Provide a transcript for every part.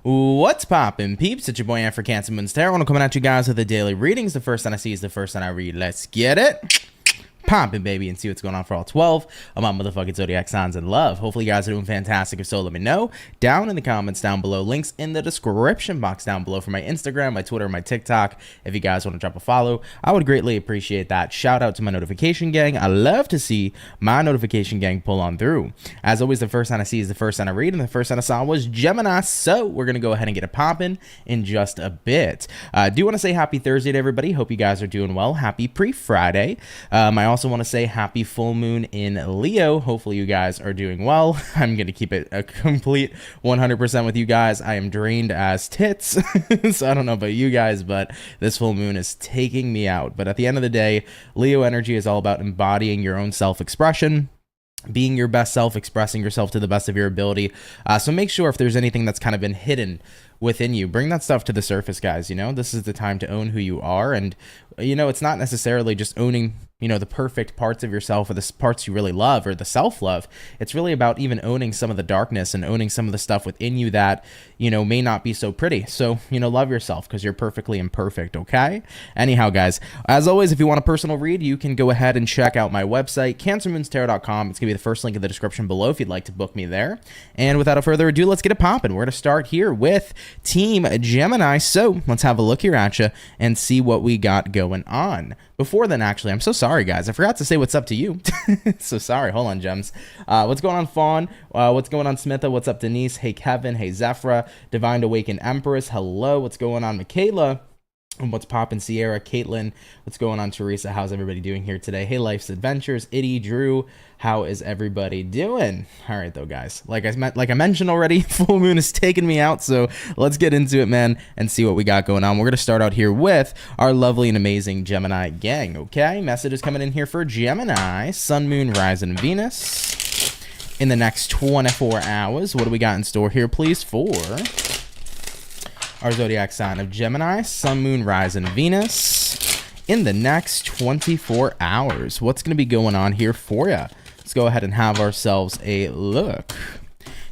What's poppin', peeps? It's your boy Ann for CancerMoonsTarot. I'm coming at you guys with the daily readings. The first one I see is the first one I read. Let's get it poppin', baby, and see what's going on for all 12 of my motherfucking zodiac signs in love. Hopefully you guys are doing fantastic. If so, let me know down in the comments down below. Links in the description box down below for my Instagram, my Twitter, my TikTok. If you guys want to drop a follow, I would greatly appreciate that. Shout out to my notification gang. I love to see my notification gang pull on through. As always, the first sign I see is the first sign I read, and the first sign I saw was Gemini. So we're gonna go ahead and get it popping in just a bit. I do want to say happy Thursday to everybody. Hope you guys are doing well. Happy pre-Friday. I also want to say happy full moon in Leo. Hopefully you guys are doing well. I'm going to keep it a complete 100% with you guys. I am drained as tits. So I don't know about you guys, but this full moon is taking me out. But at the end of the day, Leo energy is all about embodying your own self-expression, being your best self, expressing yourself to the best of your ability. So make sure if there's anything that's kind of been hidden within you, bring that stuff to the surface, guys. You know, this is the time to own who you are. And, you know, it's not necessarily just owning, you know, the perfect parts of yourself or the parts you really love or the self-love. It's really about even owning some of the darkness and owning some of the stuff within you that, you know, may not be so pretty. So, you know, love yourself because you're perfectly imperfect, okay? Anyhow, guys, as always, if you want a personal read, you can go ahead and check out my website, CancerMoonsTarot.com. It's going to be the first link in the description below if you'd like to book me there. And without further ado, let's get it popping. We're going to start here with Team Gemini. So let's have a look here at you and see what we got going on. Before then, actually, I'm so sorry, guys. I forgot to say what's up to you. So sorry. Hold on, Gems. What's going on, Fawn? What's going on, Smitha? What's up, Denise? Hey, Kevin. Hey, Zephra. Divine Awakened Empress. Hello. What's going on, Michaela? And what's poppin', Sierra? Caitlin. What's going on, Teresa? How's everybody doing here today? Hey, Life's Adventures. Itty, Drew. How is everybody doing? All right, though, guys. Like I mentioned already, full moon is taking me out, so let's get into it, man, and see what we got going on. We're gonna start out here with our lovely and amazing Gemini gang. Okay, messages coming in here for Gemini, Sun, Moon, Rising, Venus. In the next 24 hours, what do we got in store here, please, for our zodiac sign of Gemini, Sun, Moon, Rising, Venus? In the next 24 hours, what's going to be going on here for you? Let's go ahead and have ourselves a look.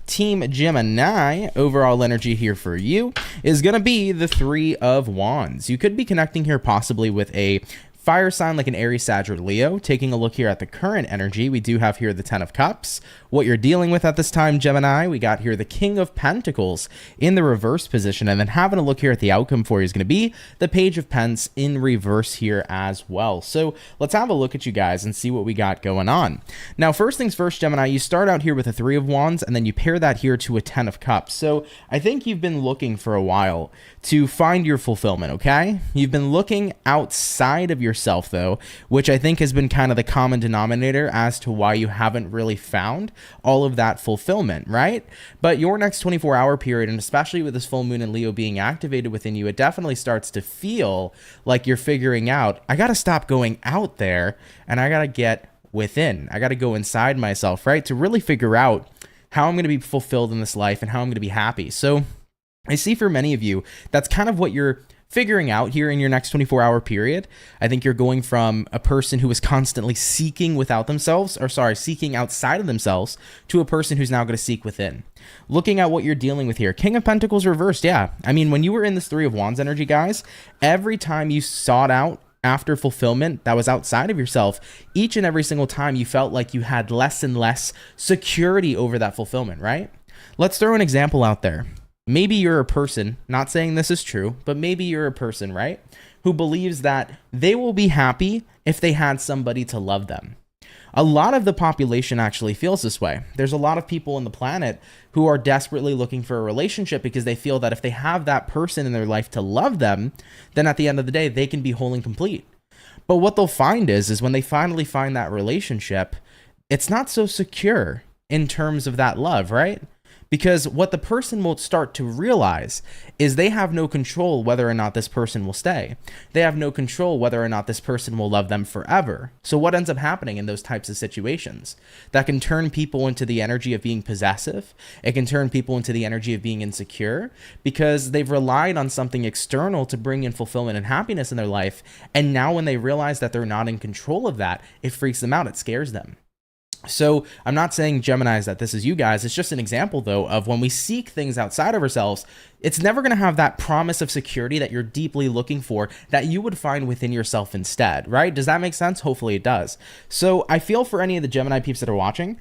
Team Gemini, overall energy here for you is going to be the Three of Wands. You could be connecting here possibly with a fire sign like an Aries, Sag, or Leo. Taking a look here at the current energy, we do have here the Ten of Cups. What you're dealing with at this time, Gemini, we got here the King of Pentacles in the reverse position, and then having a look here at the outcome for you is going to be the Page of Pence in reverse here as well. So let's have a look at you guys and see what we got going on. Now, first things first, Gemini, you start out here with a Three of Wands, and then you pair that here to a Ten of Cups. So I think you've been looking for a while to find your fulfillment, okay? You've been looking outside of yourself, though, which I think has been kind of the common denominator as to why you haven't really found all of that fulfillment, right? But your next 24-hour period, and especially with this full moon and Leo being activated within you, it definitely starts to feel like you're figuring out, I got to stop going out there and I got to get within. I got to go inside myself, right? To really figure out how I'm going to be fulfilled in this life and how I'm going to be happy. So I see for many of you, that's kind of what you're figuring out here in your next 24-hour period. I think you're going from a person who is constantly seeking seeking outside of themselves to a person who's now going to seek within. Looking at what you're dealing with here, King of Pentacles reversed. Yeah, I mean, when you were in this Three of Wands energy, guys, every time you sought out after fulfillment that was outside of yourself, each and every single time you felt like you had less and less security over that fulfillment, right? Let's throw an example out there. Maybe you're a person, not saying this is true, but maybe you're a person, right, who believes that they will be happy if they had somebody to love them. A lot of the population actually feels this way. There's a lot of people on the planet who are desperately looking for a relationship because they feel that if they have that person in their life to love them, then at the end of the day, they can be whole and complete. But what they'll find is when they finally find that relationship, it's not so secure in terms of that love, right? Because what the person will start to realize is they have no control whether or not this person will stay. They have no control whether or not this person will love them forever. So what ends up happening in those types of situations? That can turn people into the energy of being possessive. It can turn people into the energy of being insecure because they've relied on something external to bring in fulfillment and happiness in their life. And now when they realize that they're not in control of that, it freaks them out. It scares them. So I'm not saying Geminis that this is you guys. It's just an example, though, of when we seek things outside of ourselves, it's never going to have that promise of security that you're deeply looking for that you would find within yourself instead, right? Does that make sense? Hopefully it does. So I feel for any of the Gemini peeps that are watching,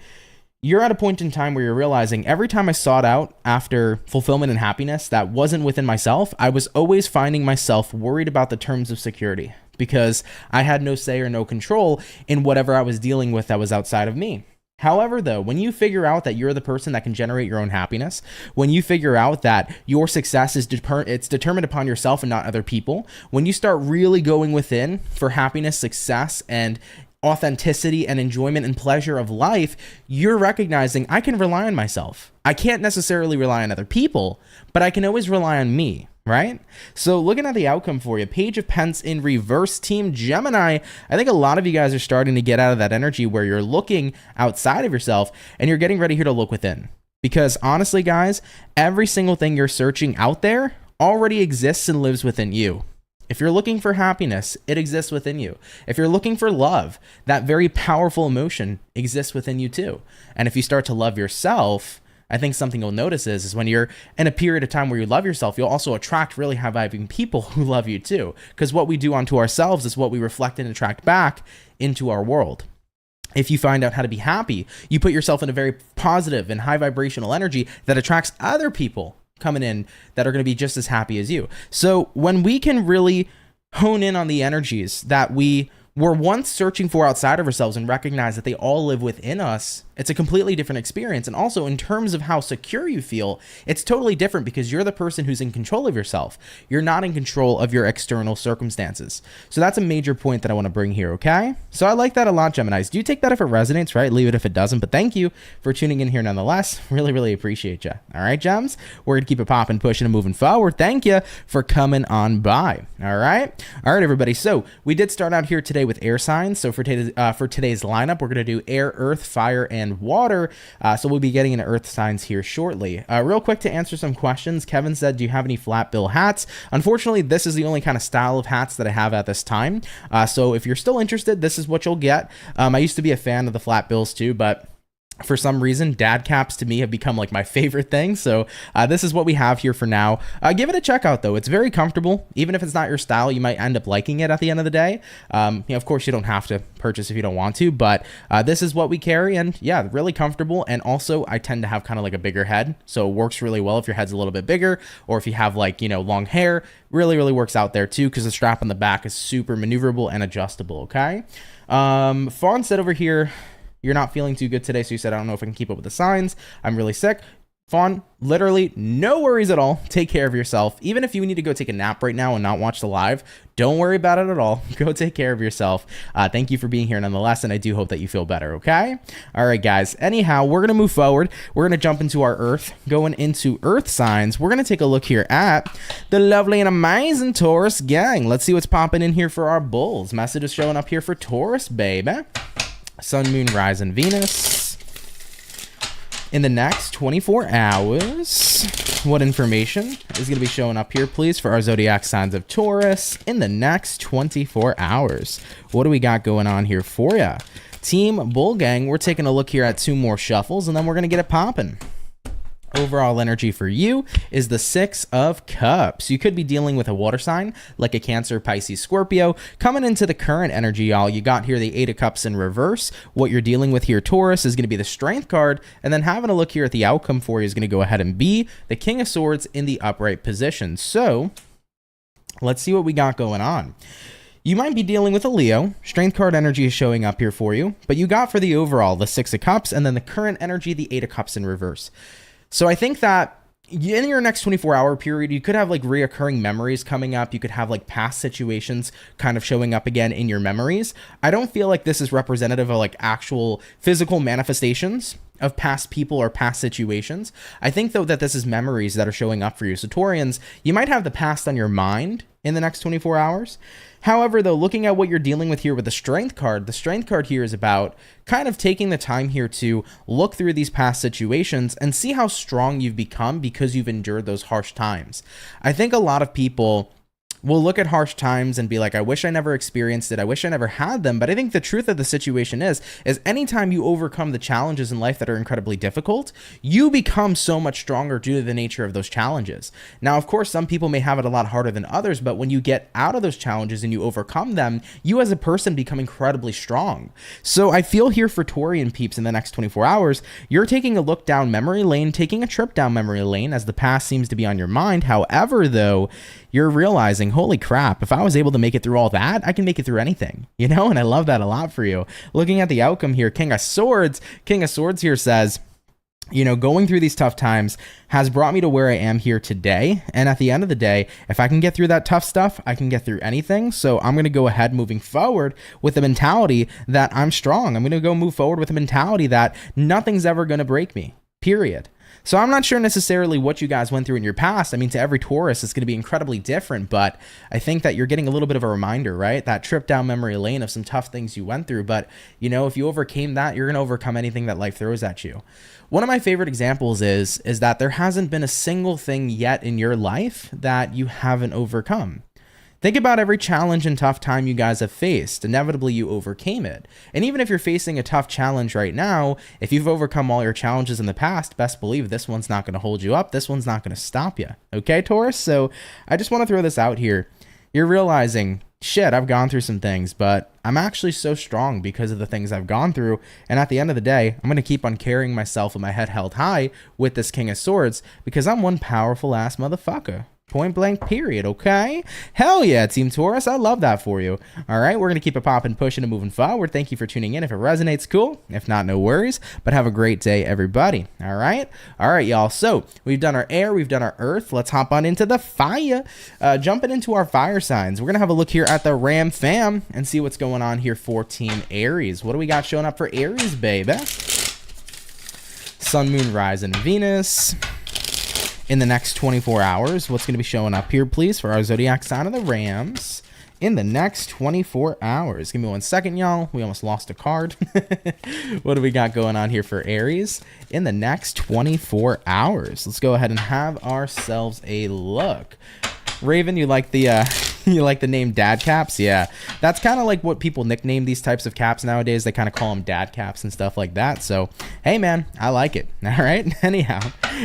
you're at a point in time where you're realizing every time I sought out after fulfillment and happiness that wasn't within myself, I was always finding myself worried about the terms of security because I had no say or no control in whatever I was dealing with that was outside of me. However, though, when you figure out that you're the person that can generate your own happiness, when you figure out that your success is it's determined upon yourself and not other people, when you start really going within for happiness, success, and authenticity and enjoyment and pleasure of life, you're recognizing I can rely on myself. I can't necessarily rely on other people, but I can always rely on me, right? So looking at the outcome for you, Page of Pence in reverse, Team Gemini, I think a lot of you guys are starting to get out of that energy where you're looking outside of yourself and you're getting ready here to look within. Because honestly, guys, every single thing you're searching out there already exists and lives within you. If you're looking for happiness, it exists within you. If you're looking for love, that very powerful emotion exists within you too. And if you start to love yourself, I think something you'll notice is when you're in a period of time where you love yourself, you'll also attract really high-vibing people who love you too. Because what we do unto ourselves is what we reflect and attract back into our world. If you find out how to be happy, you put yourself in a very positive and high vibrational energy that attracts other people coming in that are going to be just as happy as you. So when we can really hone in on the energies that we were once searching for outside of ourselves and recognize that they all live within us, it's a completely different experience. And also in terms of how secure you feel, it's totally different because you're the person who's in control of yourself. You're not in control of your external circumstances. So that's a major point that I want to bring here, okay? So I like that a lot, Geminis. Do take that if it resonates, right? Leave it if it doesn't. But thank you for tuning in here nonetheless. Really, really appreciate you. All right, Gems? We're going to keep it popping, pushing, and moving forward. Thank you for coming on by. All right? All right, everybody. So we did start out here today with air signs. So for today's lineup, we're going to do air, earth, fire, and water. So we'll be getting into earth signs here shortly. Real quick to answer some questions, Kevin said, do you have any flat bill hats? Unfortunately, this is the only kind of style of hats that I have at this time. So if you're still interested, this is what you'll get. I used to be a fan of the flat bills too, but for some reason, dad caps to me have become like my favorite thing. So this is what we have here for now. Give it a check out though. It's very comfortable. Even if it's not your style, you might end up liking it at the end of the day. Of course, you don't have to purchase if you don't want to, but this is what we carry. And yeah, really comfortable. And also I tend to have kind of like a bigger head. So it works really well if your head's a little bit bigger, or if you have like, long hair, really, really works out there too, because the strap on the back is super maneuverable and adjustable. Okay. Fawn said over here, you're not feeling too good today, so you said, I don't know if I can keep up with the signs. I'm really sick. Fawn, literally no worries at all. Take care of yourself. Even if you need to go take a nap right now and not watch the live, don't worry about it at all. Go take care of yourself. Thank you for being here nonetheless, and I do hope that you feel better, okay? All right, guys. Anyhow, we're going to move forward. We're going to jump into our Earth. Going into Earth signs, we're going to take a look here at the lovely and amazing Taurus gang. Let's see what's popping in here for our bulls. Message is showing up here for Taurus, baby. Sun, Moon, Rise, and Venus. In the next 24 hours, what information is going to be showing up here, please, for our zodiac signs of Taurus in the next 24 hours? What do we got going on here for you? Team Bull Gang, we're taking a look here at 2 more shuffles, and then we're going to get it popping. Overall energy for you is the 6 of Cups. You could be dealing with a water sign like a Cancer, Pisces, Scorpio. Coming into the current energy, y'all, you got here the 8 of Cups in reverse. What you're dealing with here, Taurus, is going to be the Strength card. And then having a look here at the outcome for you is going to go ahead and be the King of Swords in the upright position. So let's see what we got going on. You might be dealing with a Leo. Strength card energy is showing up here for you. But you got for the overall the 6 of Cups, and then the current energy, the 8 of Cups in reverse. So I think that in your next 24-hour period, you could have like reoccurring memories coming up. You could have like past situations kind of showing up again in your memories. I don't feel like this is representative of like actual physical manifestations of past people or past situations. I think though that this is memories that are showing up for you. So Taurians, you might have the past on your mind in the next 24 hours. However, though, looking at what you're dealing with here with the Strength card here is about kind of taking the time here to look through these past situations and see how strong you've become because you've endured those harsh times. I think a lot of people we'll look at harsh times and be like, I wish I never experienced it. I wish I never had them. But I think the truth of the situation is anytime you overcome the challenges in life that are incredibly difficult, you become so much stronger due to the nature of those challenges. Now, of course, some people may have it a lot harder than others, but when you get out of those challenges and you overcome them, you as a person become incredibly strong. So I feel here for Taurian peeps in the next 24 hours, you're taking a look down memory lane, taking a trip down memory lane as the past seems to be on your mind. However, though, you're realizing, holy crap, if I was able to make it through all that, I can make it through anything, you know? And I love that a lot for you. Looking at the outcome here, King of Swords here says, you know, going through these tough times has brought me to where I am here today. And at the end of the day, if I can get through that tough stuff, I can get through anything. So I'm going to go ahead moving forward with the mentality that I'm strong. I'm going to go move forward with the mentality that nothing's ever going to break me, period. So I'm not sure necessarily what you guys went through in your past. I mean, to every Taurus, it's going to be incredibly different, but I think that you're getting a little bit of a reminder, right? That trip down memory lane of some tough things you went through. But, you know, if you overcame that, you're going to overcome anything that life throws at you. One of my favorite examples is that there hasn't been a single thing yet in your life that you haven't overcome. Think about every challenge and tough time you guys have faced. Inevitably, you overcame it. And even if you're facing a tough challenge right now, if you've overcome all your challenges in the past, best believe this one's not going to hold you up. This one's not going to stop you. Okay, Taurus? So I just want to throw this out here. You're realizing, shit, I've gone through some things, but I'm actually so strong because of the things I've gone through. And at the end of the day, I'm going to keep on carrying myself with my head held high with this King of Swords because I'm one powerful ass motherfucker. Point blank, period, okay? Hell yeah, Team Taurus. I love that for you. All right, we're going to keep it popping, pushing, and moving forward. Thank you for tuning in. If it resonates, cool. If not, no worries. But have a great day, everybody. All right? All right, y'all. So we've done our air. We've done our earth. Let's hop on into the fire. Jumping into our fire signs. We're going to have a look here at the Ram fam and see what's going on here for Team Aries. What do we got showing up for Aries, baby? Sun, Moon, Rise, and Venus. In the next 24 hours, what's going to be showing up here, please, for our zodiac sign of the Rams in the next 24 hours? Give me 1 second, y'all. We almost lost a card. What do we got going on here for Aries in the next 24 hours? Let's go ahead and have ourselves a look. Raven, you like the you like the name dad caps? Yeah, that's kind of like what people nickname these types of caps nowadays. They kind of call them dad caps and stuff like that. So hey man, I like it. All right. Anyhow,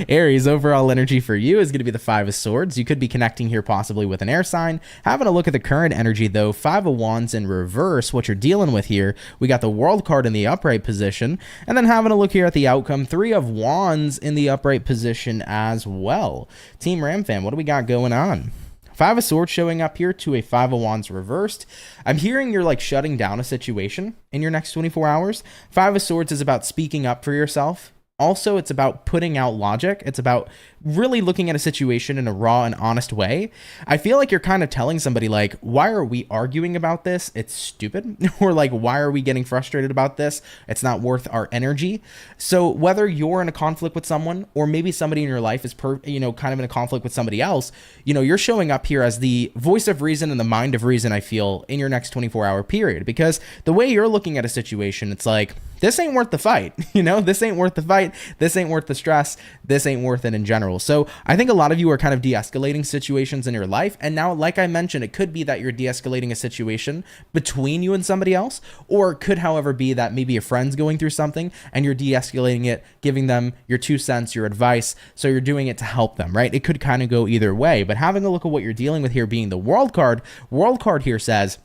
Aries, overall energy for you is going to be the 5 of Swords. You could be connecting here possibly with an air sign. Having a look at the current energy though, 5 of Wands in reverse. What you're dealing with here, we got the World card in the upright position, and then having a look here at the outcome, 3 of Wands in the upright position as well. Team Ram fam, what do we got going on? 5 of Swords showing up here to a 5 of Wands reversed. I'm hearing you're like shutting down a situation in your next 24 hours. 5 of Swords is about speaking up for yourself. Also, it's about putting out logic. It's about really looking at a situation in a raw and honest way. I feel like you're kind of telling somebody like, why are we arguing about this? It's stupid. Or like, why are we getting frustrated about this? It's not worth our energy. So whether you're in a conflict with someone or maybe somebody in your life is kind of in a conflict with somebody else, you're showing up here as the voice of reason and the mind of reason, I feel, in your next 24-hour period. Because the way you're looking at a situation, it's like, this ain't worth the fight. This ain't worth the fight. This ain't worth the stress. This ain't worth it in general. So I think a lot of you are kind of de-escalating situations in your life. And now, like I mentioned, it could be that you're de-escalating a situation between you and somebody else, or it could, however, be that maybe a friend's going through something and you're de-escalating it, giving them your 2 cents, your advice. So you're doing it to help them, right? It could kind of go either way, but having a look at what you're dealing with here being the World card here says,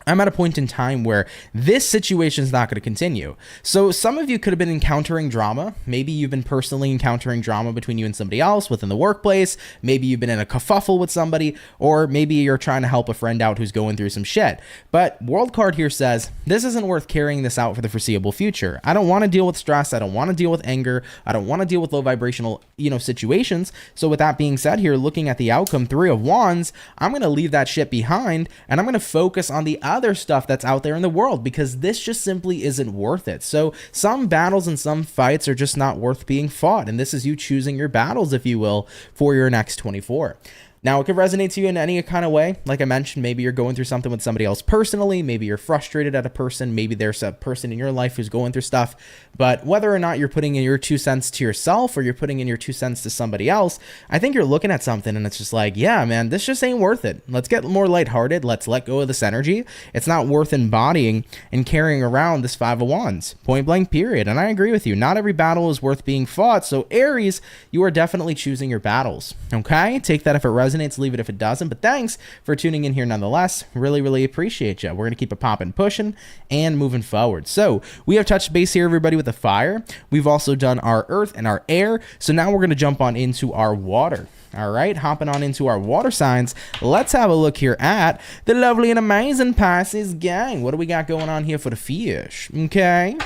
I'm at a point in time where this situation is not going to continue. So some of you could have been encountering drama. Maybe you've been personally encountering drama between you and somebody else within the workplace. Maybe you've been in a kerfuffle with somebody, or maybe you're trying to help a friend out who's going through some shit. But World card here says, this isn't worth carrying this out for the foreseeable future. I don't want to deal with stress. I don't want to deal with anger. I don't want to deal with low vibrational, situations. So with that being said here, looking at the outcome, 3 of Wands, I'm going to leave that shit behind and I'm going to focus on the other stuff that's out there in the world, because this just simply isn't worth it. So some battles and some fights are just not worth being fought, and this is you choosing your battles, if you will, for your next 24. Now, it could resonate to you in any kind of way. Like I mentioned, maybe you're going through something with somebody else personally. Maybe you're frustrated at a person. Maybe there's a person in your life who's going through stuff. But whether or not you're putting in your 2 cents to yourself or you're putting in your 2 cents to somebody else, I think you're looking at something and it's just like, yeah, man, this just ain't worth it. Let's get more lighthearted. Let's let go of this energy. It's not worth embodying and carrying around this 5 of Wands. Point blank, period. And I agree with you. Not every battle is worth being fought. So Aries, you are definitely choosing your battles. Okay? Take that if it resonates, leave it if it doesn't. But thanks for tuning in here nonetheless. Really appreciate you. We're going to keep it popping, pushing, and moving forward. So we have touched base here, everybody, with the fire. We've also done our earth and our air. So now we're going to jump on into our water. All right, hopping on into our water signs. Let's have a look here at the lovely and amazing Pisces gang. What do we got going on here for the fish? Okay.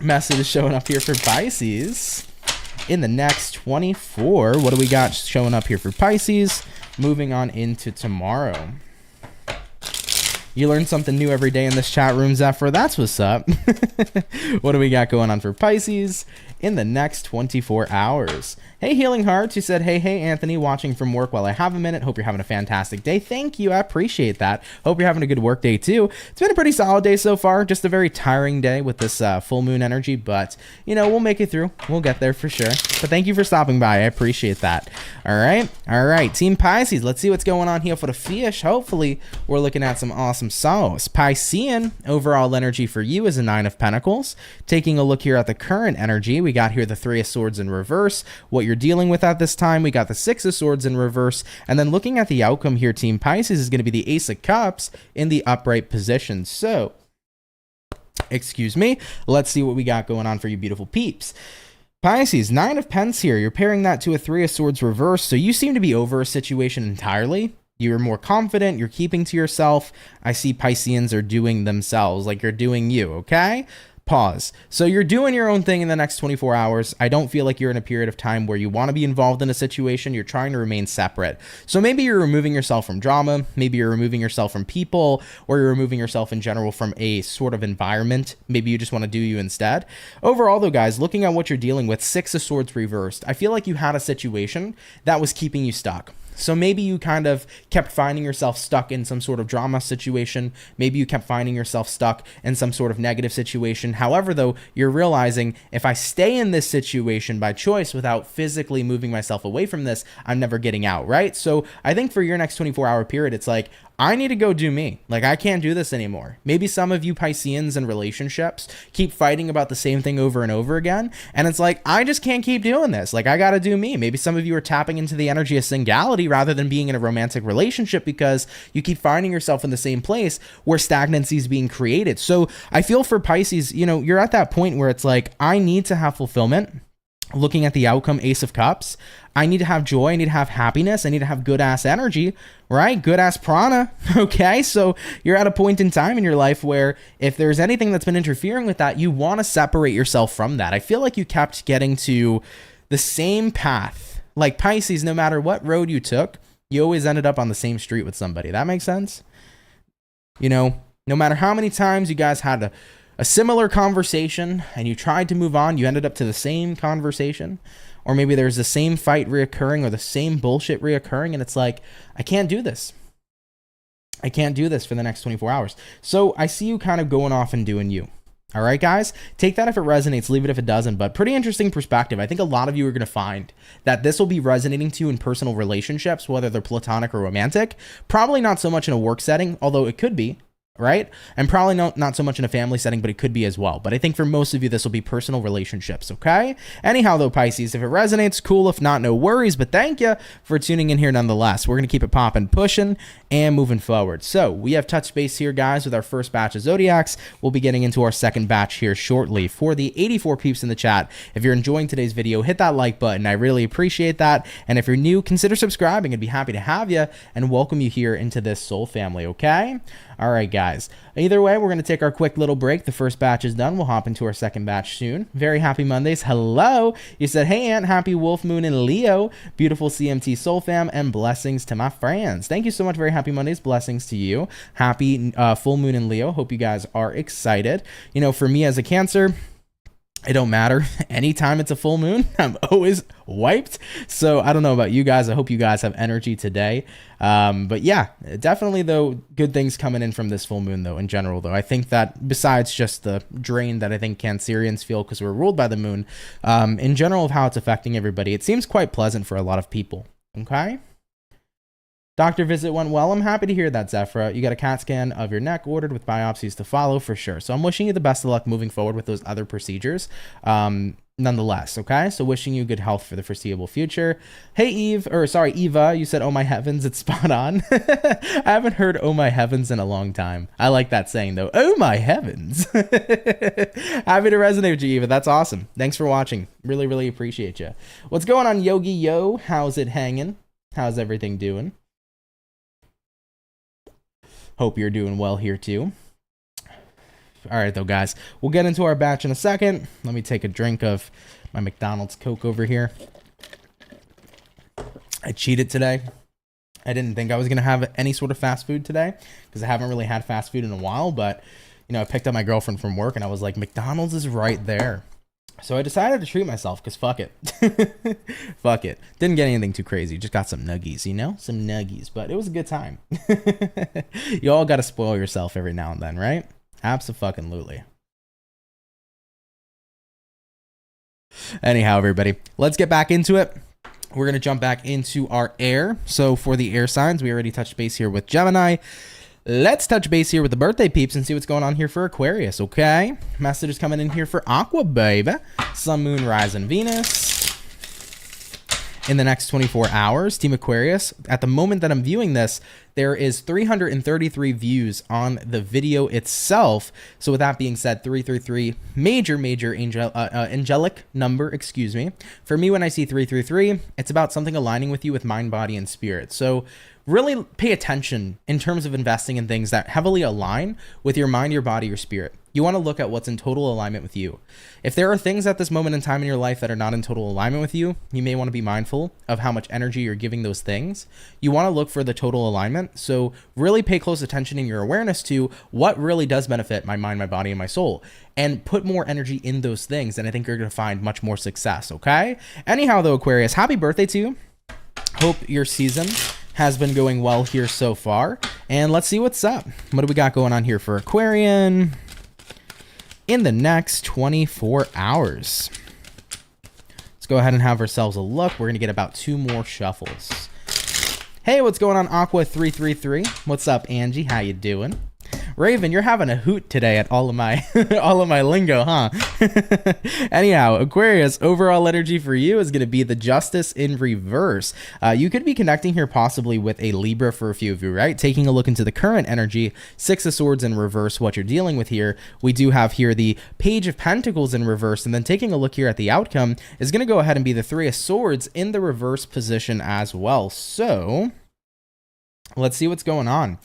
Message is showing up here for Pisces. In the next 24, what do we got showing up here for Pisces? Moving on into tomorrow. You learn something new every day in this chat room, Zephyr. That's what's up. What do we got going on for Pisces in the next 24 hours? Hey, Healing Hearts, you said, hey, Anthony, watching from work while I have a minute. Hope you're having a fantastic day. Thank you. I appreciate that. Hope you're having a good work day, too. It's been a pretty solid day so far. Just a very tiring day with this full moon energy, but, you know, we'll make it through. We'll get there for sure. But thank you for stopping by. I appreciate that. All right. Team Pisces, let's see what's going on here for the fish. Hopefully, we're looking at some awesome sauce. Piscean, overall energy for you is a 9 of Pentacles. Taking a look here at the current energy, we got here the 3 of Swords in reverse. What you're dealing with at this time, we got the 6 of Swords in reverse. And then looking at the outcome here, Team Pisces, is going to be the Ace of Cups in the upright position. So, excuse me, let's see what we got going on for you beautiful peeps. Pisces, 9 of Pents here. You're pairing that to a 3 of Swords reverse. So you seem to be over a situation entirely. You're more confident. You're keeping to yourself. I see Pisceans are doing themselves like you're doing you, okay? Pause. So you're doing your own thing in the next 24 hours. I don't feel like you're in a period of time where you want to be involved in a situation. You're trying to remain separate. So maybe you're removing yourself from drama. Maybe you're removing yourself from people, or you're removing yourself in general from a sort of environment. Maybe you just want to do you instead. Overall, though, guys, looking at what you're dealing with, 6 of Swords reversed, I feel like you had a situation that was keeping you stuck. So maybe you kind of kept finding yourself stuck in some sort of drama situation. Maybe you kept finding yourself stuck in some sort of negative situation. However, though, you're realizing if I stay in this situation by choice without physically moving myself away from this, I'm never getting out, right? So I think for your next 24-hour period, it's like, I need to go do me. Like, I can't do this anymore. Maybe some of you Pisceans in relationships keep fighting about the same thing over and over again. And it's like, I just can't keep doing this. Like, I got to do me. Maybe some of you are tapping into the energy of singality rather than being in a romantic relationship because you keep finding yourself in the same place where stagnancy is being created. So I feel for Pisces, you know, you're at that point where it's like, I need to have fulfillment. Looking at the outcome, Ace of Cups, I need to have joy. I need to have happiness. I need to have good ass energy, right? Good ass prana. Okay. So you're at a point in time in your life where if there's anything that's been interfering with that, you want to separate yourself from that. I feel like you kept getting to the same path. Like Pisces, no matter what road you took, you always ended up on the same street with somebody. That makes sense? You know, no matter how many times you guys had a similar conversation and you tried to move on, you ended up to the same conversation, or maybe there's the same fight reoccurring or the same bullshit reoccurring, and it's like, I can't do this. I can't do this for the next 24 hours. So I see you kind of going off and doing you. All right, guys, take that if it resonates, leave it if it doesn't, but pretty interesting perspective. I think a lot of you are going to find that this will be resonating to you in personal relationships, whether they're platonic or romantic. Probably not so much in a work setting, although it could be. Right? And probably not so much in a family setting, but it could be as well. But I think for most of you, this will be personal relationships, okay? Anyhow, though, Pisces, if it resonates, cool. If not, no worries. But thank you for tuning in here nonetheless. We're going to keep it popping, pushing, and moving forward. So we have touched base here, guys, with our first batch of Zodiacs. We'll be getting into our second batch here shortly. For the 84 peeps in the chat, if you're enjoying today's video, hit that like button. I really appreciate that. And if you're new, consider subscribing. I'd be happy to have you and welcome you here into this soul family, okay? All right, guys. Either way, we're going to take our quick little break. The first batch is done. We'll hop into our second batch soon. Very happy Mondays. Hello. You said, hey, Aunt, happy Wolf Moon in Leo. Beautiful CMT Soul Fam, and blessings to my friends. Thank you so much. Very happy Mondays. Blessings to you. Happy full moon in Leo. Hope you guys are excited. You know, for me as a Cancer, It don't matter. Anytime it's a full moon, I'm always wiped. So I don't know about you guys. I hope you guys have energy today. But yeah, definitely though, good things coming in from this full moon though, in general though. I think that besides just the drain that I think Cancerians feel because we're ruled by the moon, in general of how it's affecting everybody, it seems quite pleasant for a lot of people. Okay. Doctor visit went well. I'm happy to hear that, Zephyra. You got a CAT scan of your neck ordered with biopsies to follow for sure. So I'm wishing you the best of luck moving forward with those other procedures. Nonetheless, okay? So wishing you good health for the foreseeable future. Hey, Eva, you said, oh my heavens, it's spot on. I haven't heard oh my heavens in a long time. I like that saying though. Oh my heavens. Happy to resonate with you, Eva. That's awesome. Thanks for watching. Really, really appreciate you. What's going on, Yogi Yo? How's it hanging? How's everything doing? Hope you're doing well here too. All right, though, guys, we'll get into our batch in a second. Let me take a drink of my McDonald's Coke over here. I cheated today. I didn't think I was going to have any sort of fast food today because I haven't really had fast food in a while. But, you know, I picked up my girlfriend from work and I was like, McDonald's is right there. So I decided to treat myself because fuck it. Fuck it. Didn't get anything too crazy. Just got some nuggies, you know? Some nuggies. But it was a good time. You all got to spoil yourself every now and then, right? Abso-fucking-lutely. Anyhow, everybody, let's get back into it. We're going to jump back into our air. So for the air signs, we already touched base here with Gemini. Let's touch base here with the birthday peeps and see what's going on here for Aquarius, okay? Message is coming in here for Aqua, baby. Sun, Moon, Rise, and Venus. In the next 24 hours, Team Aquarius, at the moment that I'm viewing this, there is 333 views on the video itself. So with that being said, 333, major angelic number, excuse me. For me, when I see 333, it's about something aligning with you with mind, body, and spirit. So really pay attention in terms of investing in things that heavily align with your mind, your body, your spirit. You want to look at what's in total alignment with you. If there are things at this moment in time in your life that are not in total alignment with you, you may want to be mindful of how much energy you're giving those things. You want to look for the total alignment. So really pay close attention in your awareness to what really does benefit my mind, my body, and my soul, and put more energy in those things. And I think you're going to find much more success. Okay. Anyhow, though, Aquarius, happy birthday to you. Hope your season has been going well here so far. And let's see what's up. What do we got going on here for Aquarian in the next 24 hours? Let's go ahead and have ourselves a look. We're going to get about 2 more shuffles. Hey, what's going on, Aqua333? What's up, Angie? How you doing? Raven, you're having a hoot today at all of my all of my lingo, huh? Anyhow, Aquarius, overall energy for you is going to be the Justice in reverse. You could be connecting here possibly with a Libra for a few of you, right? Taking a look into the current energy, 6 of Swords in reverse, what you're dealing with here. We do have here the Page of Pentacles in reverse, and then taking a look here at the outcome is going to go ahead and be the 3 of Swords in the reverse position as well. So let's see what's going on.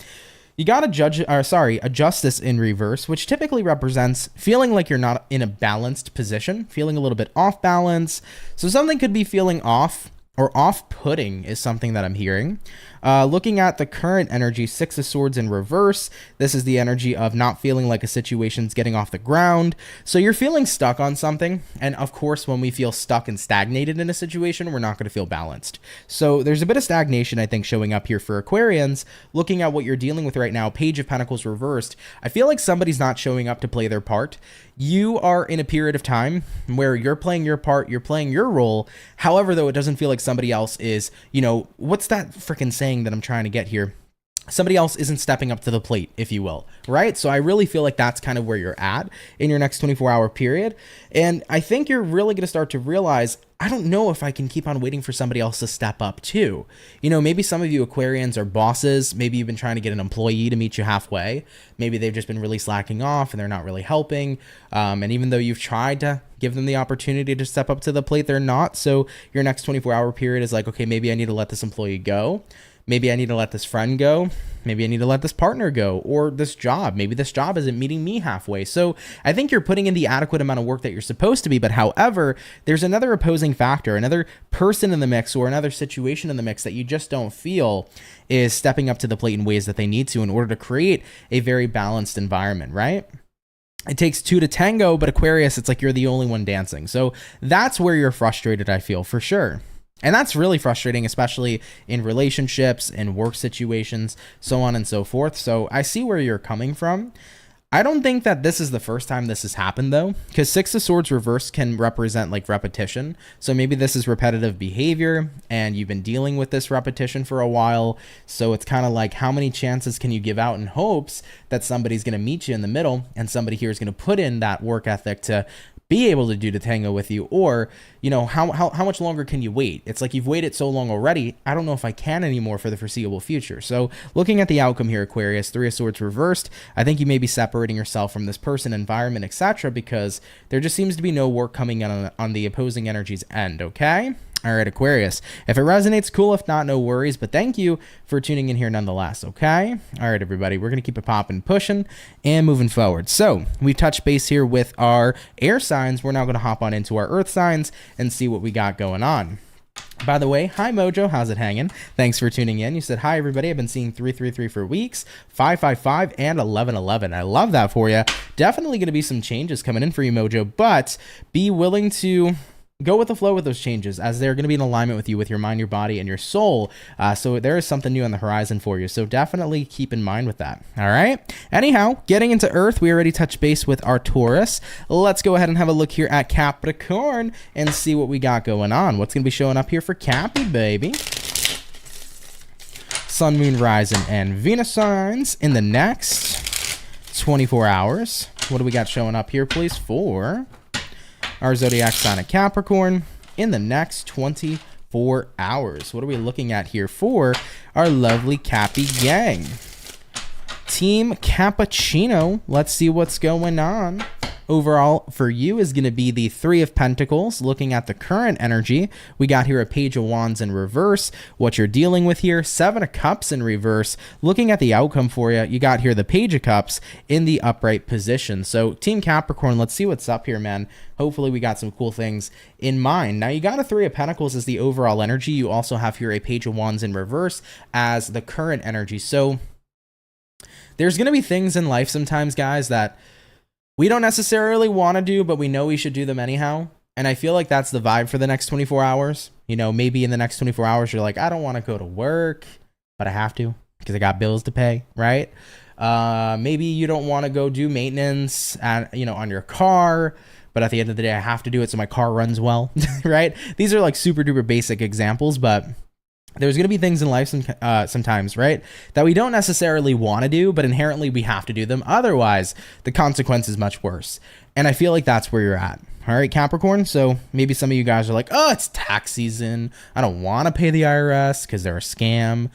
You got a Justice in reverse, which typically represents feeling like you're not in a balanced position, feeling a little bit off balance. So something could be feeling off or off-putting is something that I'm hearing. Looking at the current energy, 6 of Swords in reverse, this is the energy of not feeling like a situation's getting off the ground. So you're feeling stuck on something. And of course, when we feel stuck and stagnated in a situation, we're not going to feel balanced. So there's a bit of stagnation, I think, showing up here for Aquarians. Looking at what you're dealing with right now, Page of Pentacles reversed, I feel like somebody's not showing up to play their part. You are in a period of time where you're playing your part, you're playing your role. However, though, it doesn't feel like somebody else is, you know, what's that freaking saying that I'm trying to get here? Somebody else isn't stepping up to the plate, if you will, right? So I really feel like that's kind of where you're at in your next 24-hour period. And I think you're really going to start to realize, I don't know if I can keep on waiting for somebody else to step up too. You know, maybe some of you Aquarians are bosses. Maybe you've been trying to get an employee to meet you halfway. Maybe they've just been really slacking off and they're not really helping. And even though you've tried to give them the opportunity to step up to the plate, they're not. So your next 24-hour period is like, okay, maybe I need to let this employee go. Maybe I need to let this friend go. Maybe I need to let this partner go, or this job. Maybe this job isn't meeting me halfway. So I think you're putting in the adequate amount of work that you're supposed to be. But however, there's another opposing factor, another person in the mix or another situation in the mix that you just don't feel is stepping up to the plate in ways that they need to in order to create a very balanced environment, right? it takes two to tango, but Aquarius, it's like you're the only one dancing. So that's where you're frustrated, I feel, for sure. And that's really frustrating, especially in relationships and work situations, so on and so forth. So I see where you're coming from. I don't think that this is the first time this has happened, though, because Six of Swords reversed can represent like repetition. So maybe this is repetitive behavior and you've been dealing with this repetition for a while. So it's kind of like, how many chances can you give out in hopes that somebody's going to meet you in the middle and somebody here is going to put in that work ethic to be able to do the tango with you? Or, you know, how much longer can you wait? It's like, you've waited so long already. I don't know if I can anymore for the foreseeable future. So looking at the outcome here, Aquarius, Three of Swords reversed, I think you may be separating yourself from this person, environment, etc., because there just seems to be no work coming in on the opposing energy's end. Okay. All right, Aquarius, if it resonates, cool. If not, no worries. But thank you for tuning in here nonetheless, okay? All right, everybody, we're going to keep it popping, pushing, and moving forward. So we've touched base here with our air signs. We're now going to hop on into our earth signs and see what we got going on. By the way, hi Mojo, how's it hanging? Thanks for tuning in. You said, hi everybody, I've been seeing 333 for weeks, 555, and 1111. I love that for you. Definitely going to be some changes coming in for you, Mojo, but be willing to go with the flow with those changes, as they're going to be in alignment with you, with your mind, your body, and your soul. So there is something new on the horizon for you. So definitely keep in mind with that. All right. Anyhow, getting into Earth, we already touched base with our Taurus. Let's go ahead and have a look here at Capricorn and see what we got going on. What's going to be showing up here for Cappy, baby? Sun, Moon, Rising, and Venus signs in the next 24 hours. What do we got showing up here, please, for our zodiac sign of Capricorn in the next 24 hours? What are we looking at here for our lovely Cappy gang? Team Cappuccino, let's see what's going on. Overall, for you is going to be the Three of Pentacles. Looking at the current energy, we got here a Page of Wands in reverse. What you're dealing with here, Seven of Cups in reverse. Looking at the outcome for you, you got here the Page of Cups in the upright position. So Team Capricorn, let's see what's up here, man. Hopefully we got some cool things in mind. Now you got a Three of Pentacles as the overall energy. You also have here a Page of Wands in reverse as the current energy. So there's going to be things in life sometimes, guys, that we don't necessarily want to do, but we know we should do them anyhow. And I feel like that's the vibe for the next 24 hours. You know, maybe in the next 24 hours, you're like, I don't want to go to work, but I have to because I got bills to pay, right? Maybe you don't want to go do maintenance on your car, but at the end of the day, I have to do it so my car runs well, right? These are like super duper basic examples, but there's going to be things in life sometimes, right, that we don't necessarily want to do, but inherently we have to do them. Otherwise, the consequence is much worse. And I feel like that's where you're at. All right, Capricorn. So maybe some of you guys are like, oh, it's tax season. I don't want to pay the IRS because they're a scam,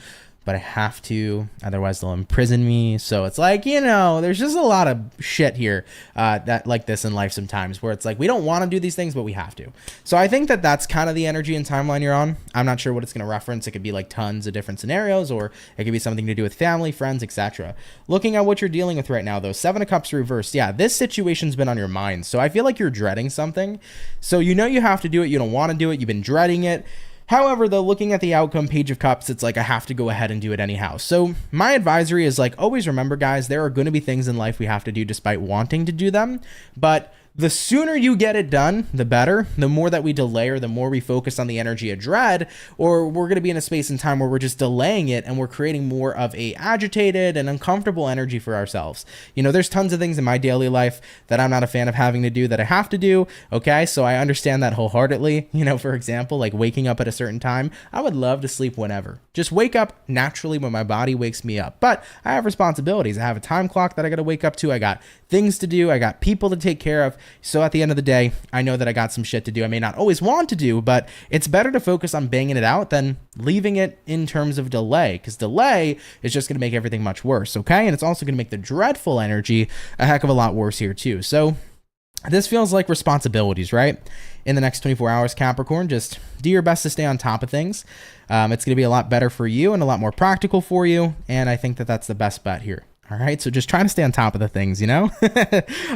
but I have to, otherwise they'll imprison me. So it's like, you know, there's just a lot of shit here that like this in life sometimes, where it's like, we don't want to do these things, but we have to. So I think that that's kind of the energy and timeline you're on. I'm not sure what it's going to reference. It could be like tons of different scenarios, or it could be something to do with family, friends, etc. Looking at what you're dealing with right now, though, Seven of Cups reversed. Yeah, this situation's been on your mind. So I feel like you're dreading something. So you know you have to do it. You don't want to do it. You've been dreading it. However, though, looking at the outcome, Page of Cups, it's like I have to go ahead and do it anyhow. So my advisory is like, always remember, guys, there are going to be things in life we have to do despite wanting to do them. But the sooner you get it done, the better. The more that we delay, or the more we focus on the energy of dread, or we're going to be in a space and time where we're just delaying it and we're creating more of a agitated and uncomfortable energy for ourselves. You know, there's tons of things in my daily life that I'm not a fan of having to do that I have to do. Okay, so I understand that wholeheartedly. You know, for example, like waking up at a certain time. I would love to sleep whenever. Just wake up naturally when my body wakes me up. But I have responsibilities. I have a time clock that I got to wake up to. I got things to do. I got people to take care of. So at the end of the day, I know that I got some shit to do. I may not always want to do, but it's better to focus on banging it out than leaving it in terms of delay, because delay is just going to make everything much worse, okay? And it's also going to make the dreadful energy a heck of a lot worse here too. So this feels like responsibilities, right? In the next 24 hours, Capricorn, just do your best to stay on top of things. It's going to be a lot better for you and a lot more practical for you. And I think that that's the best bet here. All right. So just trying to stay on top of the things, you know.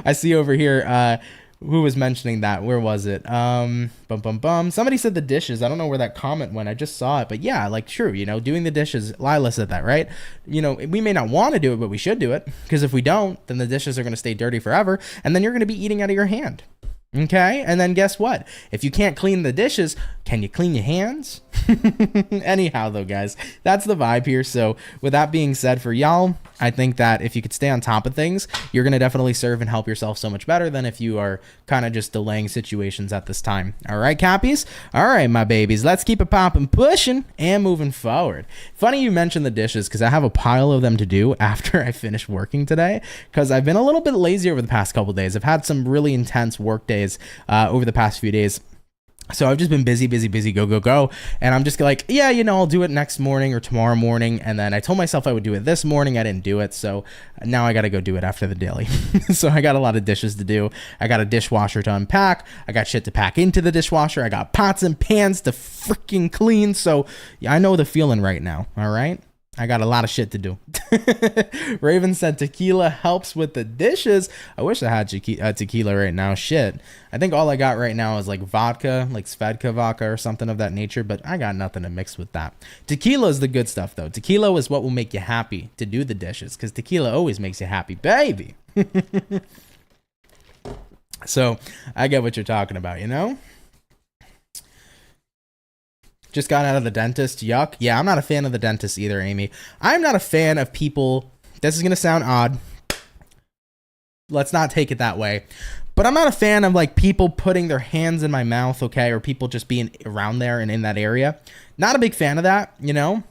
I see over here, Who was mentioning that? Where was it? Somebody said the dishes. I don't know where that comment went. I just saw it. But yeah, like, true, you know, doing the dishes. Lila said that, right? You know, we may not want to do it, but we should do it. Because if we don't, then the dishes are going to stay dirty forever. And then you're going to be eating out of your hand. Okay, and then guess what? If you can't clean the dishes, can you clean your hands? Anyhow, though, guys, that's the vibe here. So with that being said, for y'all, I think that if you could stay on top of things, you're going to definitely serve and help yourself so much better than if you are kind of just delaying situations at this time. All right, Cappies? All right, my babies, let's keep it popping, pushing, and moving forward. Funny you mentioned the dishes, because I have a pile of them to do after I finish working today, because I've been a little bit lazy over the past couple days. I've had some really intense work days over the past few days. So I've just been busy, go. And I'm just like, yeah, you know, I'll do it next morning or tomorrow morning. And then I told myself I would do it this morning. I didn't do it. So now I got to go do it after the daily. So I got a lot of dishes to do. I got a dishwasher to unpack. I got shit to pack into the dishwasher. I got pots and pans to freaking clean. So yeah, I know the feeling right now. All right. I got a lot of shit to do. Raven said tequila helps with the dishes. I wish I had tequila right now. Shit. I think all I got right now is like vodka, like Svedka vodka or something of that nature, but I got nothing to mix with that. Tequila is the good stuff, though. Tequila is what will make you happy to do the dishes, because tequila always makes you happy, baby. So I get what you're talking about, you know? Just got out of the dentist. Yuck. Yeah, I'm not a fan of the dentist either, Amy. I'm not a fan of people. This is going to sound odd. Let's not take it that way. But I'm not a fan of like people putting their hands in my mouth, okay? Or people just being around there and in that area. Not a big fan of that, you know?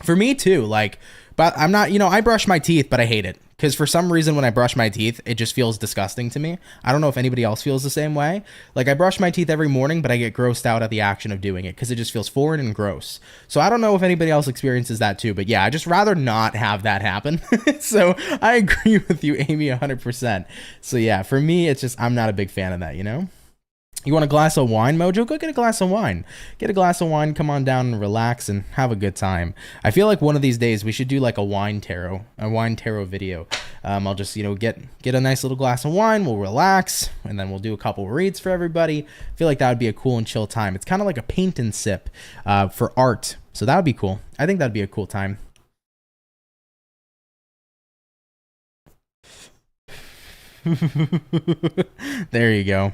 For me too, like, but I'm not, you know, I brush my teeth, but I hate it. Because for some reason, when I brush my teeth, it just feels disgusting to me. I don't know if anybody else feels the same way. Like, I brush my teeth every morning, but I get grossed out at the action of doing it because it just feels foreign and gross. So I don't know if anybody else experiences that too. But yeah, I just rather not have that happen. So I agree with you, Amy, 100%. So yeah, for me, it's just, I'm not a big fan of that, you know? You want a glass of wine, Mojo? Go get a glass of wine. Get a glass of wine, come on down and relax and have a good time. I feel like one of these days we should do like a wine tarot video. I'll just, you know, get a nice little glass of wine, we'll relax, and then we'll do a couple reads for everybody. I feel like that would be a cool and chill time. It's kind of like a paint and sip for art. So that would be cool. I think that'd be a cool time. There you go.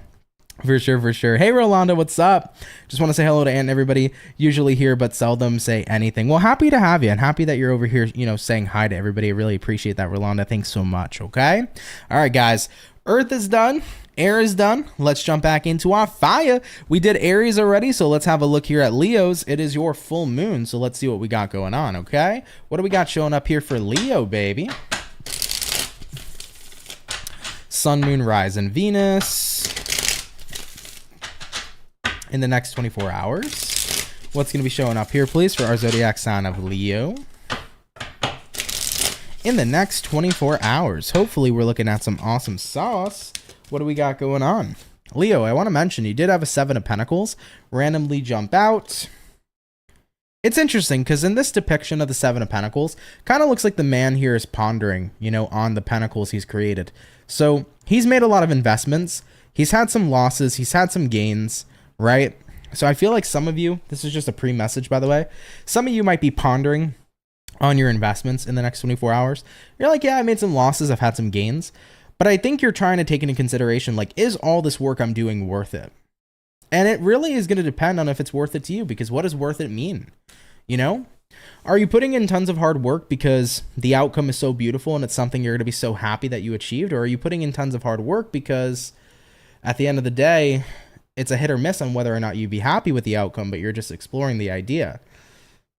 For sure. Hey, Rolanda, what's up? Just want to say hello to Aunt and everybody. Usually here, but seldom say anything. Well, happy to have you, and happy that you're over here, you know, saying hi to everybody. I really appreciate that, Rolanda. Thanks so much, okay? All right, guys. Earth is done. Air is done. Let's jump back into our fire. We did Aries already, so let's have a look here at Leo's. It is your full moon, so let's see what we got going on, okay? What do we got showing up here for Leo, baby? Sun, Moon, Rise, and Venus. In the next 24 hours. What's going to be showing up here, please, for our zodiac sign of Leo? In the next 24 hours. Hopefully, we're looking at some awesome sauce. What do we got going on? Leo, I want to mention, you did have a 7 of Pentacles randomly jump out. It's interesting, because in this depiction of the 7 of Pentacles, kind of looks like the man here is pondering, you know, on the pentacles he's created. So, he's made a lot of investments. He's had some losses. He's had some gains. Right? So I feel like some of you, this is just a pre-message, by the way, some of you might be pondering on your investments in the next 24 hours. You're like, yeah, I made some losses. I've had some gains. But I think you're trying to take into consideration, like, is all this work I'm doing worth it? And it really is going to depend on if it's worth it to you, because what does worth it mean? You know? Are you putting in tons of hard work because the outcome is so beautiful and it's something you're going to be so happy that you achieved? Or are you putting in tons of hard work because at the end of the day, it's a hit or miss on whether or not you'd be happy with the outcome, but you're just exploring the idea?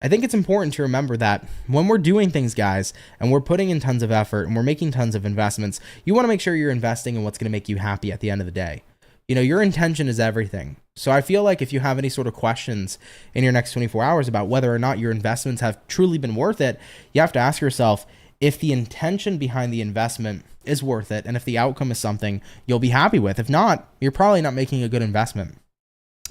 I think it's important to remember that when we're doing things, guys, and we're putting in tons of effort and we're making tons of investments, you want to make sure you're investing in what's going to make you happy at the end of the day. You know, your intention is everything. So I feel like if you have any sort of questions in your next 24 hours about whether or not your investments have truly been worth it, you have to ask yourself if the intention behind the investment is worth it, and if the outcome is something you'll be happy with. If not, you're probably not making a good investment.